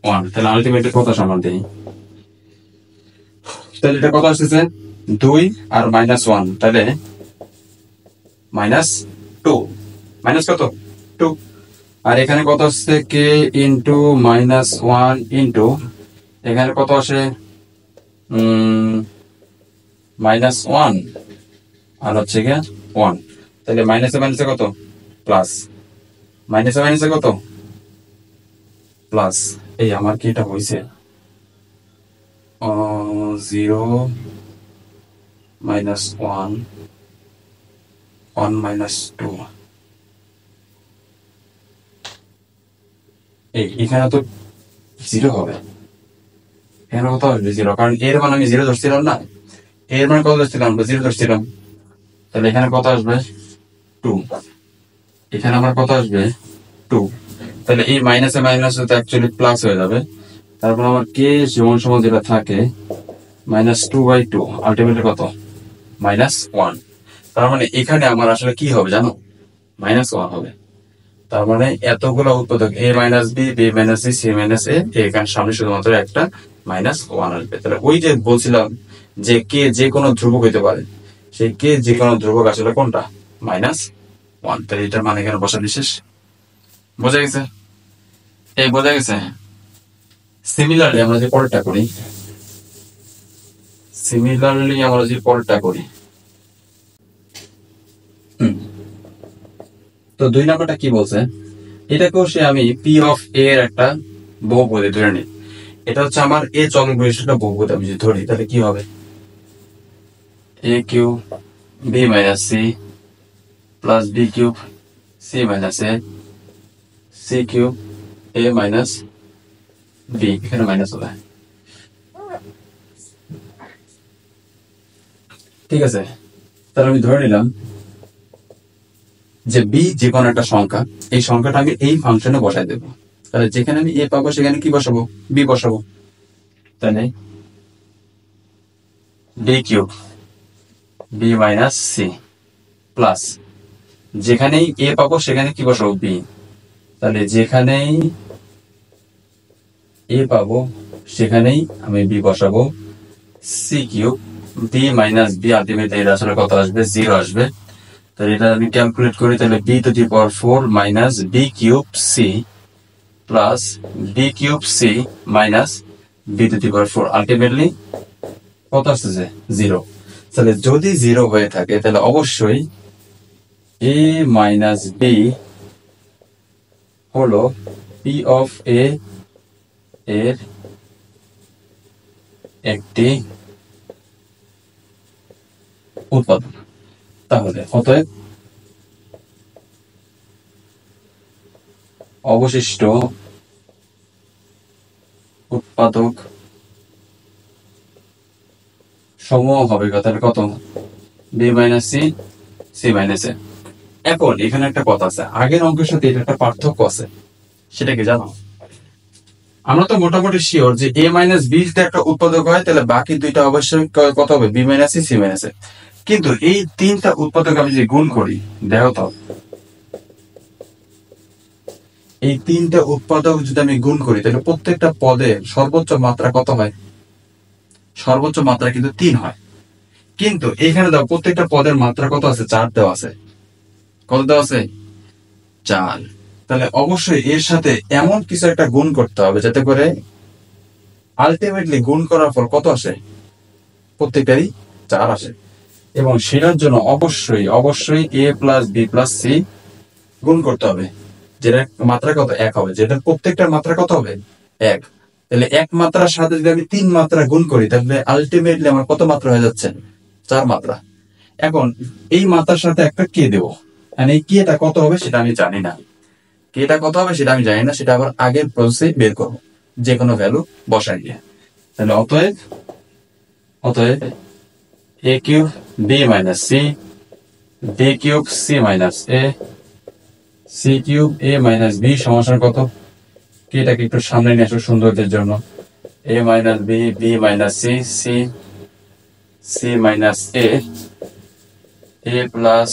1। তাহলে আলটিমেটলি কত সমান দেই, তাহলে এটা কত আসতেছে, 2 আর -1, তাহলে -2, মাইনাস কত, 2। আর এখানে কত আসছে, কে ইন্টু -1 ইন্টু এখানে কত আসে, -1 আর হচ্ছে গিয়ে 1। তাহলে মাইনাসে মাইনাসে কত, প্লাস। মাইনাসে মাইনাসে কত, প্লাস। এই আমার কি এটা হয়েছে, 0 - 1, 1 - 2। এখানে তো 0 হবে, এখানে কত আসবে, 0, কারণ এর মান আমি 0 ধরছিলাম না, এর মান কত ধরছিলাম, 0 ধরছিলাম। তাহলে এখানে কত আসবে, 2। এখানে আমার কত আসবে, 2। তাহলে এই মাইনাসে মাইনাসে তো অ্যাকচুয়ালি প্লাস হয়ে যাবে। তারপর আমার কে সমান সমান যেটা থাকে, -2/2, আলটিমেটলি কত, -1। তার মানে এখানে আমার আসলে কি হবে জানো, -1 হবে। তার মানে এতগুলো উৎপাদক a - b, b - c, c - a, এখানে সামনে শুধুমাত্র একটা -1 আসবে। তাহলে ওই যে বলছিলাম যে কে যে কোনো ধ্রুবক হইতে পারে, সেই কে যে কোনো ধ্রুবক আসলে কোনটা, -1। তাহলে এটার মানে এখানে বসানো শেষ। বোঝা গেছে, এই বোঝা গেছে। সিমিলারলি আমরা যে পরেরটা করি, তো 2 নাম্বারটা কি বলছে, এটাকেও সে আমি পি অফ এ এর একটা বহুপদী ধরে নিই। এটা হচ্ছে আমার এ চলক বিশিষ্ট বহুপদী আমি যদি ধরি তাহলে কি হবে, A cube B minus C plus B cube C minus A, C cube A minus B, এখানে মাইনাস হবে। ঠিক আছে, তাহলে আমি ধরে নিলাম যে বি যে কোনো একটা সংখ্যা, এই সংখ্যাটা আমি এই ফাংশনে বসাই দেবো। তাহলে যেখানে আমি এ পাবো সেখানে কি বসাবো, বি বসাবো। তাহলে B cube B minus C plus যেখানেই এ পাবো সেখানে কি বসাবো, বি। তাহলে যেখানেই এ পাবো সেখানেই আমি বি বসাবো, C cube B minus B ultimately এটা আসলে কত আসবে, 0 আসবে। তাহলে এটা আমি ক্যালকুলেট করি, তাহলে B to the power 4 minus B cube C plus B cube C minus B to the power 4 ultimately কত আসতেছে, 0। তাহলে যদি 0 হয়ে থাকে তাহলে অবশ্যই এ মাইনাস বি হলো পি অফ এ এর একটি উৎপাদক। তাহলে অতএব অবশিষ্ট উৎপাদক সমূহ হবে তাহলে কত, B minus C, C minus A. এখন এখানে একটা কথা আছে, আগের অঙ্কের সাথে এটা একটা পার্থক্য আছে, সেটা কি জানো? আমরা তো মোটামুটি শিওর যে এ মাইনাস বি যদি একটা উৎপাদক হয় তাহলে বাকি দুইটা অবশ্যই কত হবে, B minus C, C minus A. কিন্তু এই তিনটা উৎপাদক আমি যে গুণ করি, দেখো তো এই তিনটা উৎপাদক যদি আমি গুণ করি তাহলে প্রত্যেকটা পদের সর্বোচ্চ মাত্রা কত হয়, সর্বোচ্চ মাত্রা কিন্তু 3 হয়। কিন্তু এখানে দাও প্রত্যেকটা পদের মাত্রা কত আছে, 4 দেওয়া আছে। কত দেওয়া আছে, 4। তাহলে অবশ্যই এর সাথে এমন কিছু একটা গুণ করতে হবে যাতে করে আলটিমেটলি গুণ করার পর কত আসে, প্রত্যেকটারই 4 আসে। এবং সেটার জন্য অবশ্যই অবশ্যই এ প্লাস বি প্লাস সি গুণ করতে হবে, যেটা মাত্রা কত, 1 হবে, যেটা প্রত্যেকটার মাত্রা কত হবে, 1। তাহলে 1 মাত্রার সাথে যদি আমি 3 মাত্রা গুণ করি তাহলে আলটিমেটলি আমার কত মাত্রা হয়ে যাচ্ছে, 4 মাত্রা। এখন এই মাত্রার সাথে একটা কে দেবো, এই কেটা কত হবে সেটা আমি জানি না, কেটা কত হবে সেটা আমি জানি না, সেটা আবার আগের প্রসেসে বের করবো, যে কোনো ভ্যালু বসাই দিয়ে। তাহলে অতএব অতএব A cube B minus C, B cube C minus A, C cube A minus B সমান কত, কেটাকে একটু সামনে নিয়ে আসো সৌন্দর্যের জন্য, A minus B, B minus C, C, C minus A, A plus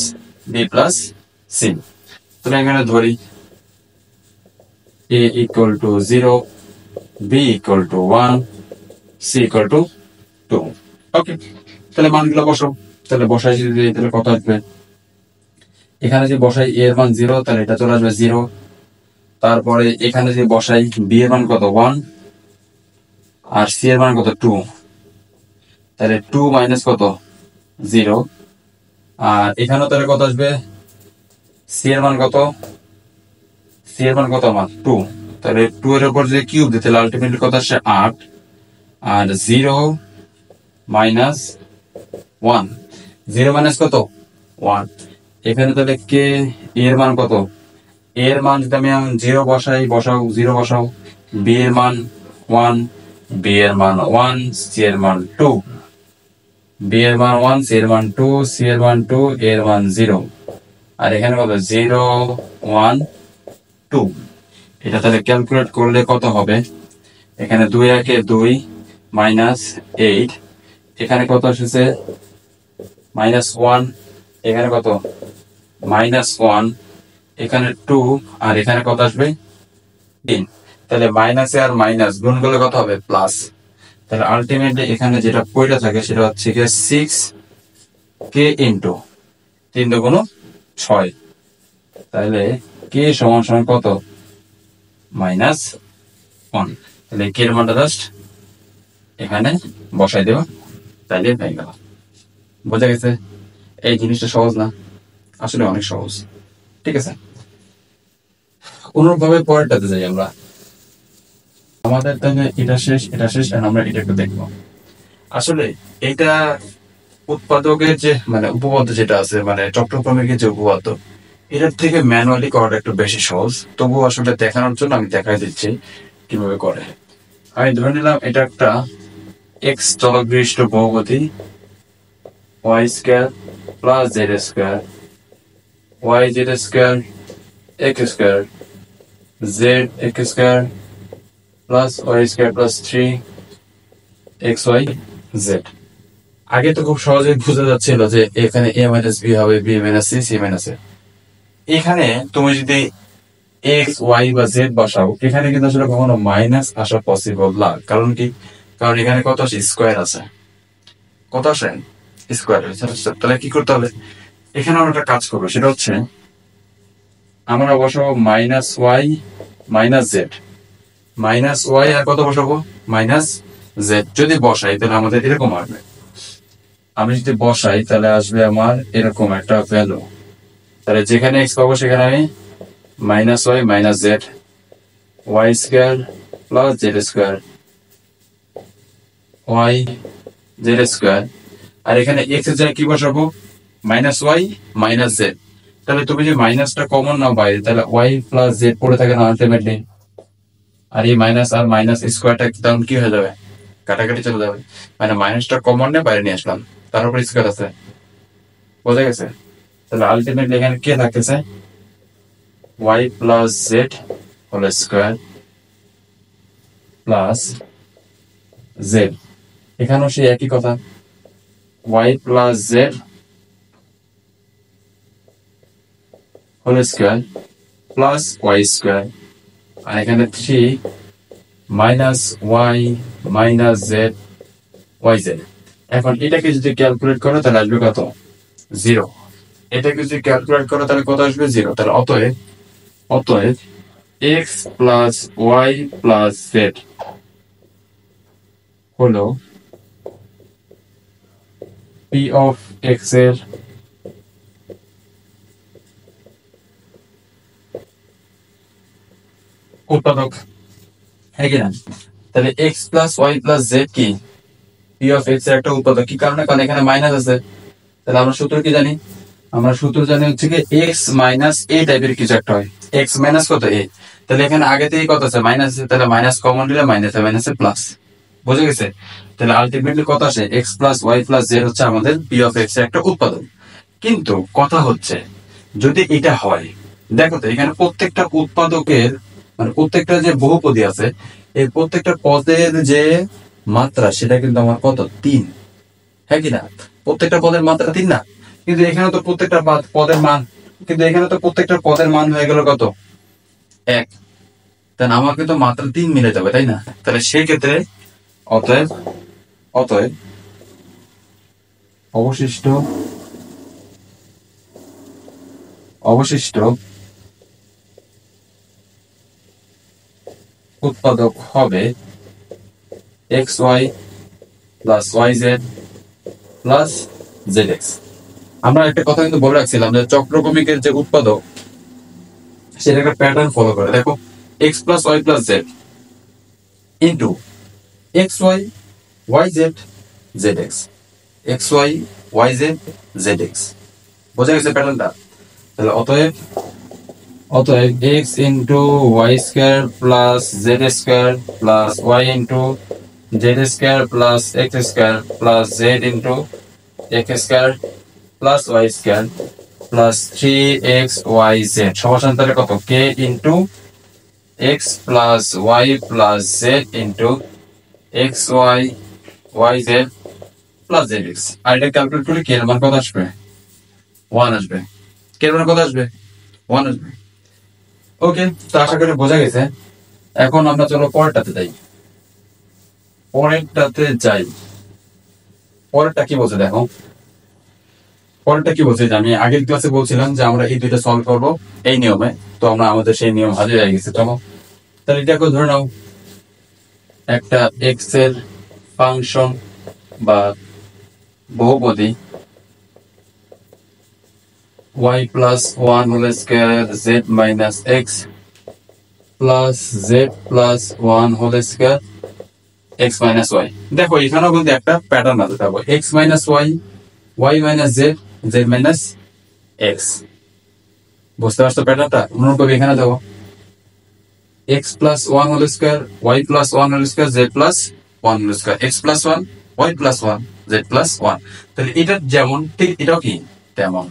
B plus C. তাহলে এখানে ধরি a equal to 0, b equal to 1, c equal to 2। ওকে, তাহলে মানগুলো বসাও। তাহলে বসাই যদি তাহলে কত আসবে, এখানে যে বসাই a এর মান 0 তাহলে এটা চলে আসবে 0। তারপরে এখানে যে বসাই b এর মান কত, 1, আর c এর মান কত, 2, তাহলে 2 মাইনাস কত, 0। আর এখানেও তাহলে কত আসবে, c এর মান কত, c এর মান কত আমার 2, তাহলে 2 এর উপর যে কিউব দিতে তাহলে আলটিমেটলি কত আসে 8, আর 0 মাইনাস 1, 0 মাইনাস কত, 1। এখানে তাহলে কে এর মান কত, এর মান যদি আমি 0 বসাই, বসাও 0 বসাও, বি এর মান 1, বি এর মান 1, সি এর মান 2, বি এর মান 1, সি এর মান 2, সি এর মান 2, এর মান 0। আর এখানে কত, 0 1 2। এটা তাহলে ক্যালকুলেট করলে কত হবে, এখানে 2 একে 2 মাইনাস 8, এখানে কত এসেছে মাইনাস 1, এখানে কত মাইনাস 1, এখানে 2, আর এখানে কত আসবে 3। তাহলে মাইনাসে আর মাইনাস গুণ করলে কত হবে, প্লাস। তাহলে আলটিমেটলি এখানে যেটা পড়ে থাকে সেটা হচ্ছে কি 6 কে ইন্টু 3 দুগুণ 6, তাহলে কে সমান সমান কত, মাইনাস 1। তাহলে কে এর মানটা জাস্ট এখানে বসাই দেব, তাইলে হয়ে গেল। বোঝা গেছে? এই জিনিসটা সহজ না, আসলে অনেক সহজ। ঠিক আছে, অনুরূপভাবে পরেরটাতে যাই আমরা। আমাদের তাহলে এটা শেষ, এটা শেষ, আর আমরা এটা একটু দেখবো। আসলে এটা উৎপাদকের যে মানে উপপাদ্য যেটা আছে, মানে চক্রক্রমিকের যে উপপাদ্য, এটার থেকে ম্যানুয়ালি করাটা একটু বেশি সহজ। তবুও আসলে দেখানোর জন্য আমি দেখাই দিচ্ছি কিভাবে করে। আমি ধরে নিলাম এটা একটা এক্স চলক বিশিষ্ট বহুপদী, Y square plus Z square, Y Z square X square, Z X square plus Y square plus 3 X Y Z. আগে তো খুব সহজেই বোঝা যাচ্ছিল যে এখানে এ মাইনাস বি হবে, B minus C, C minus A. এখানে তুমি যদি এক্স ওয়াই বা জেড বসাও, এখানে কিন্তু আসলে কখনো মাইনাস আসা পসিবল না। কারণ কি, কারণ এখানে কত আছে, স্কোয়ার আছে। কত আসে স্কোয়ার। তাহলে কি করতে হবে, এখানে আমরা একটা কাজ করবো, সেটা হচ্ছে আমরা বসাবো minus Y minus Z, minus Y আর কত বসাবো মাইনাস জেড। যদি বসাই তাহলে আমাদের এরকম আসবে, আমি যদি বসাই তাহলে আসবে আমার এরকম একটা ভ্যালু। তাহলে যেখানে এক্স পাবো সেখানে আমি minus Y minus Z, Y square plus Z square, Y Z square. আর এখানে এক্স এর জায়গায় কি বসাবো মাইনাস ওয়াই মাইনাস জেড। তাহলে তুমি যে মাইনাসটা কমন নাও বাইরে, তাহলে ওয়াই প্লাস জেড পড়ে থাকে না আলটিমেটলি। আর এই মাইনাস আর মাইনাস স্কোয়ারটা তখন কি হয়ে যাবে, কাটাকাটি চলে যাবে। মানে মাইনাসটা কমন নিয়ে বাইরে নিয়ে আসলাম, তার উপর স্কোয়ার আছে, বোঝা গেছে। তাহলে আলটিমেটলি এখানে কে থাকতেছে, Y plus Z whole square plus Z. এখানেও সেই একই কথা, Y plus Z whole square plus Y square. আর এখানে 3 minus Y minus Z Y Z. এখন এটাকে যদি ক্যালকুলেট করো তাহলে আসবে কত, 0। এটাকে যদি ক্যালকুলেট করো তাহলে কত আসবে, 0। তাহলে অতএব X plus Y plus Z হলো পি অফ এক্স এর উৎপাদক, হ্যাঁ কিনা। তাহলে X plus Y plus Z কি পি অফ এক্স এর একটা উৎপাদক। কি কারণে, কারণ এখানে মাইনাস আছে। তাহলে আমরা সূত্র কি জানি, আমরা সূত্র জানি হচ্ছে কি এক্স মাইনাস এ টাইপের কিছু একটা হয়, এক্স মাইনাস কত এ। তাহলে এখানে আগে থেকে কত আছে মাইনাস আছে, তাহলে মাইনাস কমন নিলে মাইনাস মাইনাসে প্লাস, বুঝে গেছে। তাহলে আলটিমেটলি কত আসে, X plus Y plus Z হচ্ছে আমাদের পি অফ এক্স এর একটা উৎপাদন। কিন্তু কথা হচ্ছে যদি এটা হয়, দেখো তো এখানে প্রত্যেকটা উৎপাদকের মানে প্রত্যেকটা যে বহুপদী আছে, এই প্রত্যেকটা পদের যে মাত্রা সেটা কিন্তু আমার কত 3, হ্যাঁ কিনা। প্রত্যেকটা পদের মাত্রা 3 না, কিন্তু এখানে তো প্রত্যেকটা পদের মান, কিন্তু এখানে তো প্রত্যেকটা পদের মান হয়ে গেল কত 1। তাহলে আমার কিন্তু মাত্রা 3 মিলে যাবে, তাই না। তাহলে সেই ক্ষেত্রে অতএব অতএব অবশিষ্ট অবশিষ্ট উৎপাদক হবে X Y plus Y Z plus Z X. আমরা একটা কথা কিন্তু বলে রাখছিলাম যে চক্রক্রমিকের যে উৎপাদক সেটা একটা প্যাটার্ন ফলো করে। দেখো X plus Y plus Z into X Y Y Z Z X, X Y Y Z Z X, বোঝা গেছে প্যাটার্নটা। তাহলে অতএব X into Y square plus Z square plus Y into Z square plus X square plus Z into X square plus Y square plus 3xyz সমান তাহলে কত k into x plus y plus z into xy yz plus zx। আর এটা calculate করে k এর মান কত আসবে, 1 আসবে। k এর মান কত আসবে, 1 আসবে। ওকে, তো আশা করি বোঝা গেছে। এখন আমরা চলো পরেরটাতে যাই। পরেরটা কি বলছে দেখো, পরেরটা কি বলছে যে আমি আগের ক্লাসে বলছিলাম যে আমরা এই দুইটা সলভ করব এই নিয়মে। তো আমরা আমাদের সেই নিয়ম হাজির হয়ে গেছে। চলো তাহলে এটাকে ধরে নাও একটা এক্স এর ফাংশন বা বহুপদী y plus 1 whole square z minus X plus z plus 1 whole square x minus Y. দেখো এখানেও কিন্তু একটা প্যাটার্ন আছে, দেখো x minus Y, y minus z, z minus X. বুঝতে পারছো প্যাটার্নটা? অনুরূপভাবে এখানে দেখো x plus 1 whole square, y plus 1 whole square, z plus 1 whole square, x plus 1, y plus 1, z plus 1। তাহলে এটা যেমন ঠিক এটাও কি তেমন,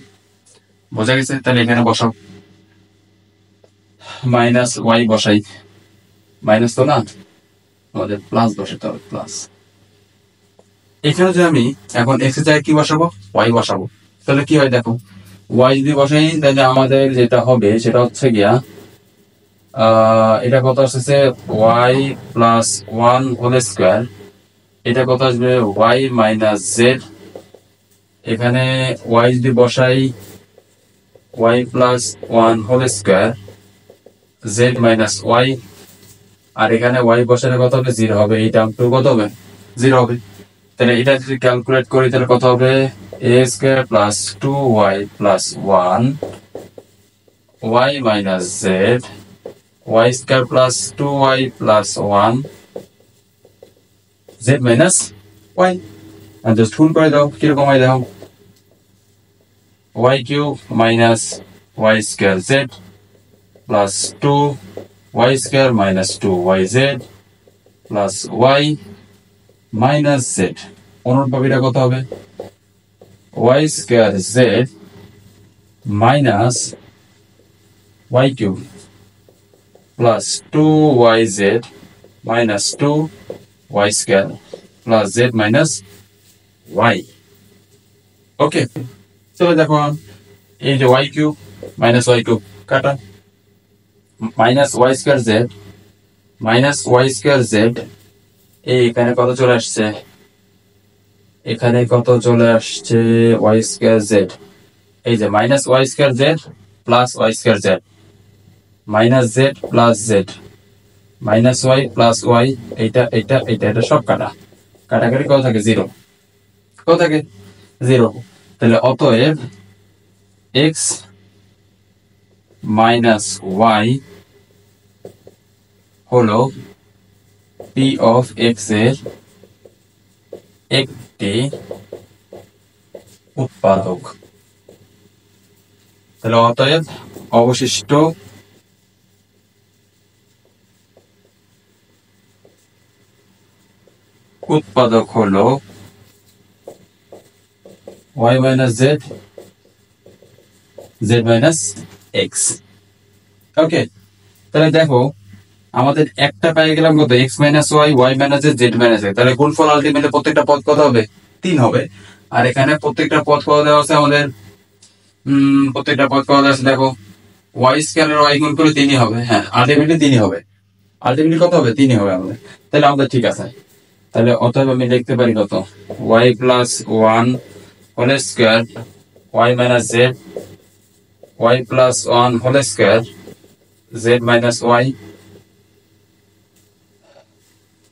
বোঝা গেছে। তাহলে এখানে বসাও মাইনাস ওয়াই বসাই, মাইনাস তো না আমাদের প্লাস বসাতে হবে, প্লাস। এখানে যে আমি এখন এক্স এর জায়গায় কি বসাবো, ওয়াই বসাবো। তাহলে কি হয় দেখো, ওয়াই যদি বসাই তাহলে আমাদের যেটা হবে সেটা হচ্ছে গিয়া এটা কত আসছে ওয়াই প্লাস 1 হোল স্কয়ার এটা কত আসবে ওয়াই মাইনাস জেড, এখানে ওয়াই যদি বসাই Y plus one whole square Z minus Y, আর এখানে ওয়াই বসালে কত হবে জিরো হবে, এই টার্মটু কত হবে জিরো হবে। তাহলে এটা যদি ক্যালকুলেট করি তাহলে কত হবে A square plus two Y plus one Y minus Z Y square plus two Y plus one Z minus Y. আর জাস্ট ফুল করে দাও, কিরকম হয় দেখো, Y cube minus Y square Z plus two Y square minus two Y Z plus Y minus Z. অনুরূপভাবে এটা কত হবে Y square Z minus Y cube plus two Y Z minus two Y square plus Z minus Y. Okay, চলো দেখো এই যে Y cube minus Y cube কাটা, minus Y square Z minus Y square Z, এই এখানে কত চলে আসছে, এখানে কত চলে আসছে ওয়াই স্কোয়ার জেড, এই যে minus Y square Z plus Y square Z minus Z plus Z minus Y plus Y, এইটা এইটা এইটা এটা সব কাটা, কাটাকাটি কত থাকে জিরো, কত থাকে জিরো। তাহলে অতএব এক্স মাইনাস ওয়াই হলো পি অফ এক্স এর একটি উৎপাদক। তাহলে অতএব অবশিষ্ট উৎপাদক হলো Y minus Z Z minus X. Okay, তাহলে দেখো আমাদের একটা পেয়ে গেলাম কত X minus Y Y minus Z minus X, তাহলে গুণফল আলটিমেটলি প্রত্যেকটা পদ কত হবে তিন হবে। আর এখানে প্রত্যেকটা পদ কত দেওয়া আছে আমাদের, প্রত্যেকটা পদ কত দেওয়া আছে দেখো, ওয়াই স্কয়ার ওয়াই গুণ করে তিনই হবে, হ্যাঁ আলটিমেটলি তিনই হবে, আলটিমেটলি কত হবে তিনই হবে আমাদের। তাহলে আমাদের ঠিক আছে, তাহলে অতএব আমি লিখতে পারি কত Y plus one whole square Y minus Z Y plus one whole square Z minus Y,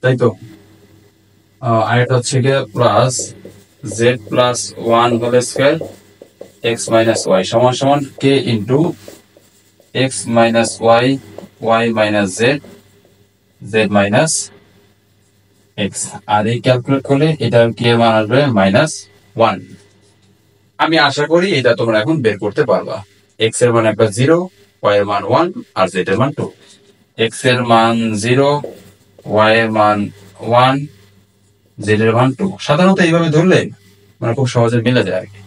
তাই তো। আর এটা হচ্ছে গিয়ে plus Z plus one whole square X minus Y সমান সমান কে into X minus Y Y minus Z Z minus X. আর এই ক্যালকুলেট করলে এটা কি এর মান আসবে মাইনাস ওয়ান। আমি আশা করি এটা তোমরা এখন বের করতে পারবা। এক্স এর মান একবার জিরো, ওয়াই এর মান ওয়ান, আর জেড এর মান টু। এক্স এর মান জিরো, ওয়াই এর মান ওয়ান, জেড এর মান টু। সাধারণত এইভাবে ধরলে মানে খুব সহজে মিলে যায় আর কি,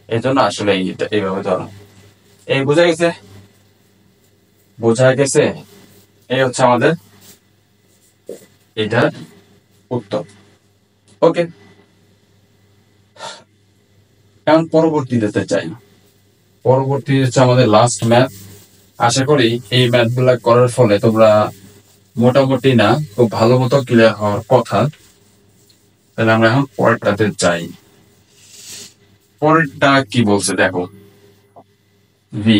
এই জন্য আসলে এইভাবে ধরো। এই বোঝা গেছে, বোঝা গেছে। এই হচ্ছে আমাদের এটার উত্তর। ওকে, এখন পরবর্তীতে চাই, পরবর্তী হচ্ছে আমাদের লাস্ট ম্যাথ। আশা করি এই ম্যাথ গুলা করার ফলে তোমরা মোটামুটি না খুব ভালো মতো ক্লিয়ার হওয়ার কথা। তাহলে আমরা এখন পরেরটাতে যাই। পরেরটা কি বলছে দেখো, V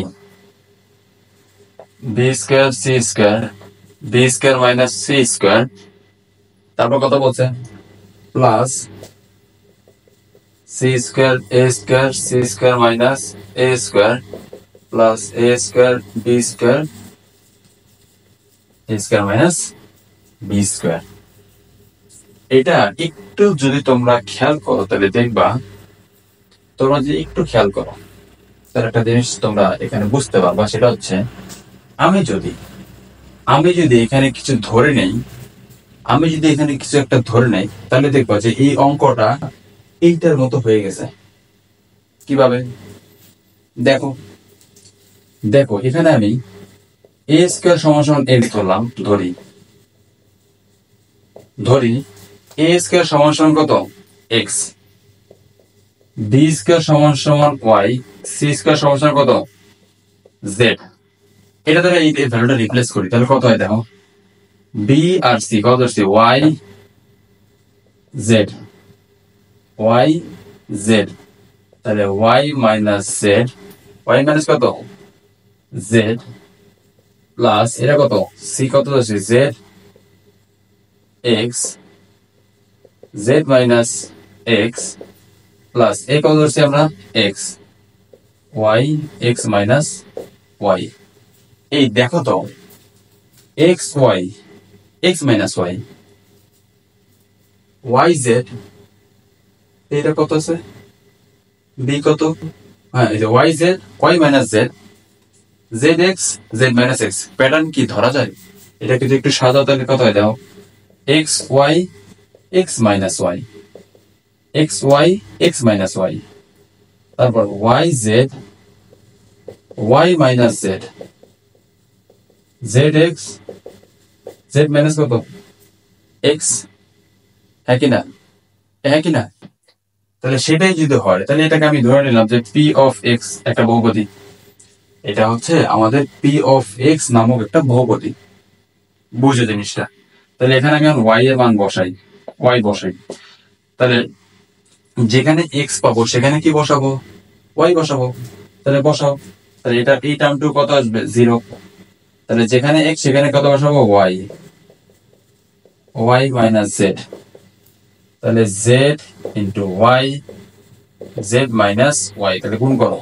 B square C square B square minus C square, তারপর কত বলছে plus C square A square C square minus A square plus A square B square A square minus B square. এটা একটু যদি তোমরা খেয়াল করো তাহলে দেখবা, তোমরা যদি একটু খেয়াল করো তাহলে একটা জিনিস তোমরা এখানে বুঝতে পারবা, সেটা হচ্ছে আমি যদি এখানে কিছু ধরে নেই, আমি যদি এখানে কিছু একটা ধরে নেই, তাহলে দেখবা যে এই অঙ্কটা এইটার মতো হয়ে গেছে। কিভাবে দেখো, দেখো এখানে আমি এ স্কয়ার সমান সমান এক্স ধরলাম, ধরি এ স্কয়ার সমান সমান কত এক্স, বি স্কয়ার সমান সমান ওয়াই, সি স্কয়ার সমান সমান কত জেড। এটা দ্বারা এই ভ্যালুটা রিপ্লেস করি, তাহলে কত হয় দেখো, বি আর সি কত ধরছি ওয়াই জেড, ওয়াই জেড, তাহলে Y minus Z, Y minus কত জেড, প্লাস এটা কত সি কত আছে Z x, Z minus X, plus A কত ধরছি আমরা X, Y X minus Y. এই দেখো তো X Y, X minus Y, Y Z, এটা কত আছে বি কত, হ্যাঁ এই যে Y Z, Y minus Z, Z x, Z minus X. Pattern কি ধরা যায়? এটা যদি একটু সাজাও তাহলে কত হয় দাও, X Y X minus Y, X Y X minus Y, তারপর Y Z, Y minus Z, Z x, Z minus কত এক্স, হ্যাঁ কিনা, হ্যাঁ কিনা? তাহলে সেটাই যদি হয় তাহলে এটাকে আমি ধরে নিলাম যে পি অফ এক্স একটা বহুপদী, এটা হচ্ছে আমাদের পি অফ এক্স নামক একটা বহুপদী। বুঝো জিনিসটা? তাহলে এখানে আমি ওয়াই এর মান বসাই, ওয়াই বসাই, তাহলে যেখানে এক্স পাবো সেখানে কি বসাবো, ওয়াই বসাবো, তাহলে বসাও। তাহলে এটা এই টার্মটু কত আসবে জিরো, তাহলে যেখানে এক্স সেখানে কত বসাবো ওয়াই, ওয়াই মাইনাস জেড, তাহলে Z into Y, Z minus Y, তাহলে গুণ করো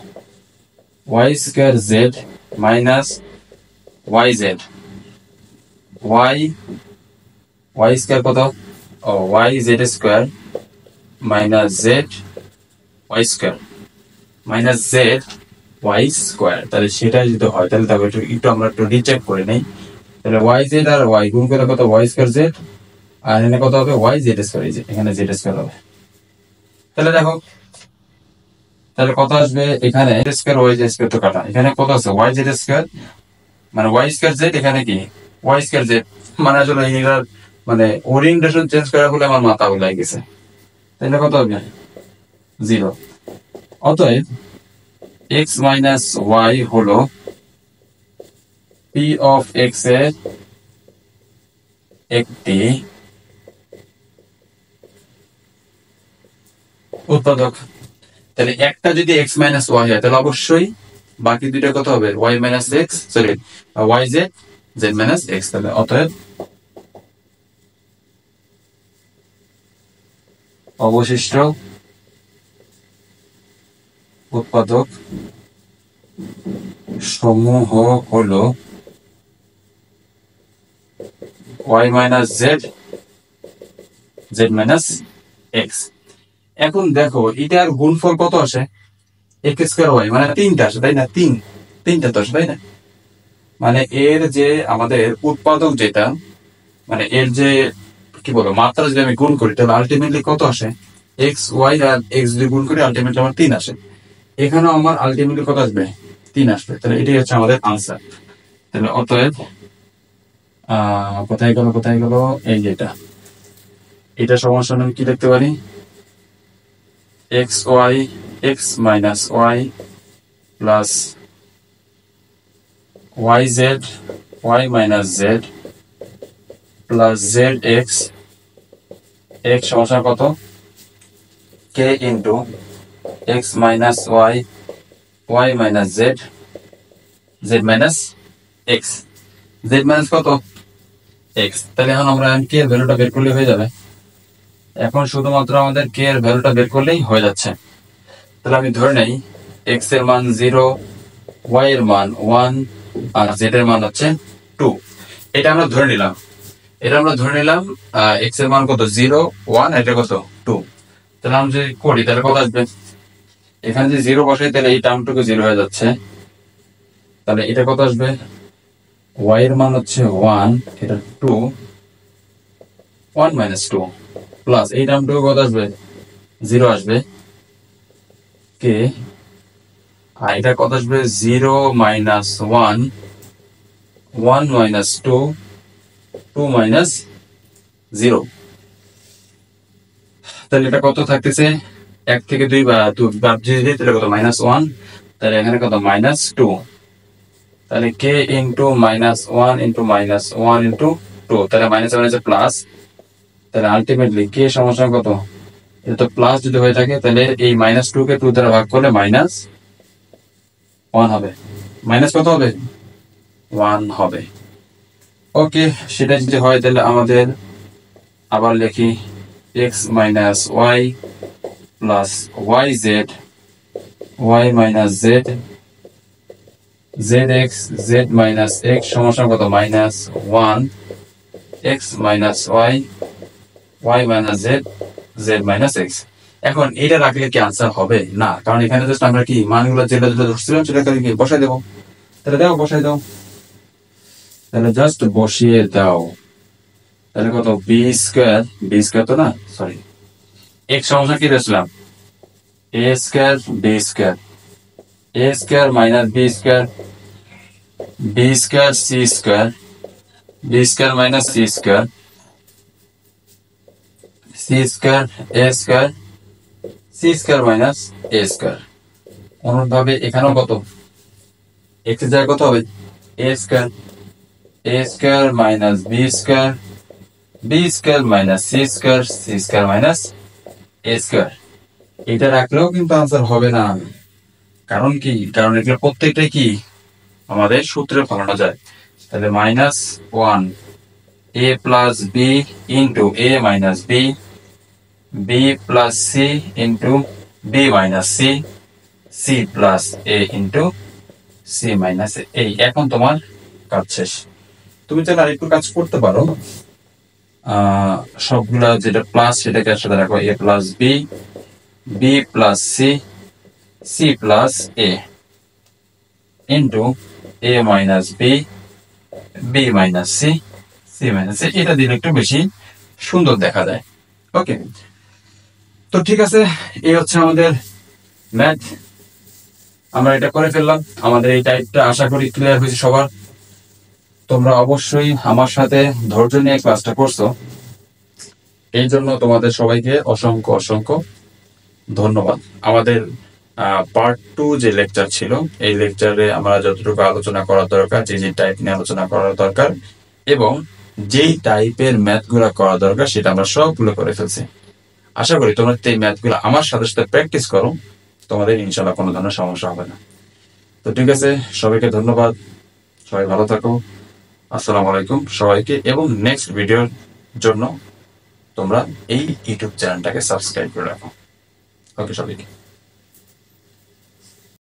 Y square Z minus Y Z, Y, Y square কত, ও Y Z square minus Z Y square minus Z Y square. তাহলে সেটা যদি হয় তাহলে তবে একটু আমরা একটু রিচেক করে নেই। তাহলে ওয়াই জেড আর ওয়াই গুণ করে কত ওয়াই স্কোয়ার জেড, আর এখানে কত হবে ওয়াই জেড স্কোয়ার, এখানে জেড স্কোয়ার হবে। তাহলে দেখো তাহলে কত আসবে এখানে স্কোয়ার ওয়াই জেড স্কোয়ার তো কাটা, এখানে কত আছে ওয়াই জেড স্কোয়ার মানে ওয়াই স্কোয়ার জেড, এখানে কি ওয়াই স্কোয়ার জেড, মানে আসলে এটার মানে ওরিয়েন্টেশন চেঞ্জ করা হলে আমার মাথা উলাই গেছে। তাহলে কত হবে জিরো। অতএব এক্স মাইনাস ওয়াই হলো পি অফ এক্স এর একটি উৎপাদক। তাহলে একটা যদি এক্স মাইনাস ওয়াই হয় তাহলে অবশ্যই বাকি দুইটা কত হবে Y minus X, sorry Y Z, Z minus X. তাহলে অতএব অবশিষ্ট উৎপাদক সমূহ হলো Y minus Z, Z minus x. এখন দেখো এটার গুণফল কত আসে, এক্স স্কোয়ার ওয়াই মানে তিনটা আসে তাই না, তিনটা তো আসে তাই না, মানে এর যে আমাদের উৎপাদক যেটা মানে এর যে কি বলবো মাত্রা যদি আমি গুণ করি তাহলে আলটিমেটলি কত আসে, এক্স ওয়াই আর এক্স যদি গুণ করি আলটিমেটলি আমার 3 আসে, এখানেও আমার আলটিমেটলি কত আসবে 3 আসবে। তাহলে এটাই হচ্ছে আমাদের আনসার। তাহলে অতএব কোথায় গেল কোথায় গেল, এই যেটা এটা সমান আমি কি লিখতে পারি, X Y X minus Y plus Y Z Y minus Z plus Z X, X সমান কত কে into X minus Y Y minus Z, Z minus X, Z minus কত এক্স। তাহলে এখন আমরা কে এর ভ্যালুটা বের করলে হয়ে যাবে, এখন শুধুমাত্র আমাদের কে এর ভ্যালুটা বের করলেই হয়ে যাচ্ছে। তাহলে আমি ধরে নেই এক্স এর মান 0, ওয়াই এর মান 1 আর জেড এর মান হচ্ছে 2। এটা আমরা ধরে নিলাম, এটা আমরা ধরে নিলাম এক্স এর মান কত 0 1, এটা কত 2। তাহলে আমরা যদি করি তাহলে কত আসবে, এখানে যে 0 বসাই তাহলে এই টার্মটুকু 0 হয়ে যাচ্ছে, তাহলে এটা কত আসবে ওয়াই এর মান হচ্ছে 1, এটা 2, 1 মাইনাস 2 প্লাস এই টার্মটুকু কত আসবে 0 আসবে কে, আর এটা কত আসবে 0 মাইনাস 1, 1 মাইনাস 2, 2 মাইনাস 0। তাহলে এটা কত থাকতেছে 1 থেকে 2 বা 2 বাদ দিয়ে দিই তাহলে কত মাইনাস 1, তাহলে এখানে কত মাইনাস 2, তাহলে কে into minus 1 into minus 1 into 2, তাহলে মাইনাস 1 আছে প্লাস তাহলে আলটিমেটলি কে সমান কত, এটা তো প্লাস যদি হয়ে থাকে তাহলে এই -2 কে 2 দ্বারা ভাগ করলে -1 হবে। মাইনাস কত হবে? 1 হবে। ওকে, সেটা যদি হয় তাহলে আমাদের আবার লিখি x minus Y plus Y Z, Y minus Z, Z x, Z minus x সমান কত? -1 x minus Y, Y minus Z, Z minus x. এখন এটা রাখলে কি আনসার হবে? না, কারণ এখানে জাস্ট আমরা কি মানগুলো যেটা যেটা ধরছিলাম সেটাকে কি বসাই দেবো। তাহলে দাও, বসাই দাও, তাহলে জাস্ট বসিয়ে দাও। তাহলে কত? বি স্কোয়ার, বি স্কোয়ার তো না, সরি, এক্স সমান কি ধরছিলাম? A square B square, A square minus B square, B square C square, B square minus C square, C square A square, C square minus A square. অনুরূপভাবে এখানেও কত? X এর জায়গায় কত হবে? A square, A square minus B square, B square minus C square, C square minus A square. এটা রাখলেও কিন্তু আনসার হবে না। কারণ কি? কারণ এগুলো প্রত্যেকটাই কি আমাদের সূত্রে ফলানো যায়। তাহলে -1 a plus B into A minus B, B plus C into B minus C, C plus A into C minus A. এই এখন তোমার কাজ শেষ। তুমি চাইলে আরেকটু কাজ করতে পারো, সবগুলা যেটা প্লাস সেটাকে একসাথে রাখো, A plus B, B plus C, C plus A into A minus B, B minus C, C minus A. এটা দিলে একটু বেশি সুন্দর দেখা যায়। ওকে, তো ঠিক আছে, এই হচ্ছে আমাদের ম্যাথ। আমরা এটা করে ফেললাম। আমাদের এই টাইপটা আশা করি ক্লিয়ার হয়েছে সবার। তোমরা অবশ্যই আমার সাথে ধৈর্য নিয়ে ক্লাসটা করছো, এই জন্য তোমাদের সবাইকে অসংখ্য অসংখ্য ধন্যবাদ। আমাদের পার্ট 2 যে লেকচার ছিল, এই লেকচারে আমরা যতটুকু আলোচনা করা দরকার, যে যে টাইপ নিয়ে আলোচনা করা দরকার এবং যেই টাইপের ম্যাথগুলো করা দরকার সেটা আমরা সবগুলো করে ফেলছি। আশা করি তোমরা এই ম্যাথগুলো আমার সাথে সাথে প্র্যাকটিস করো, তোমাদের ইনশাল্লাহ কোনো ধরনের সমস্যা হবে না। তো ঠিক আছে, সবাইকে ধন্যবাদ, সবাই ভালো থাকো। আসসালামু আলাইকুম সবাইকে, এবং নেক্সট ভিডিওর জন্য তোমরা এই ইউটিউব চ্যানেলটাকে সাবস্ক্রাইব করে রাখো। ওকে সবাইকে।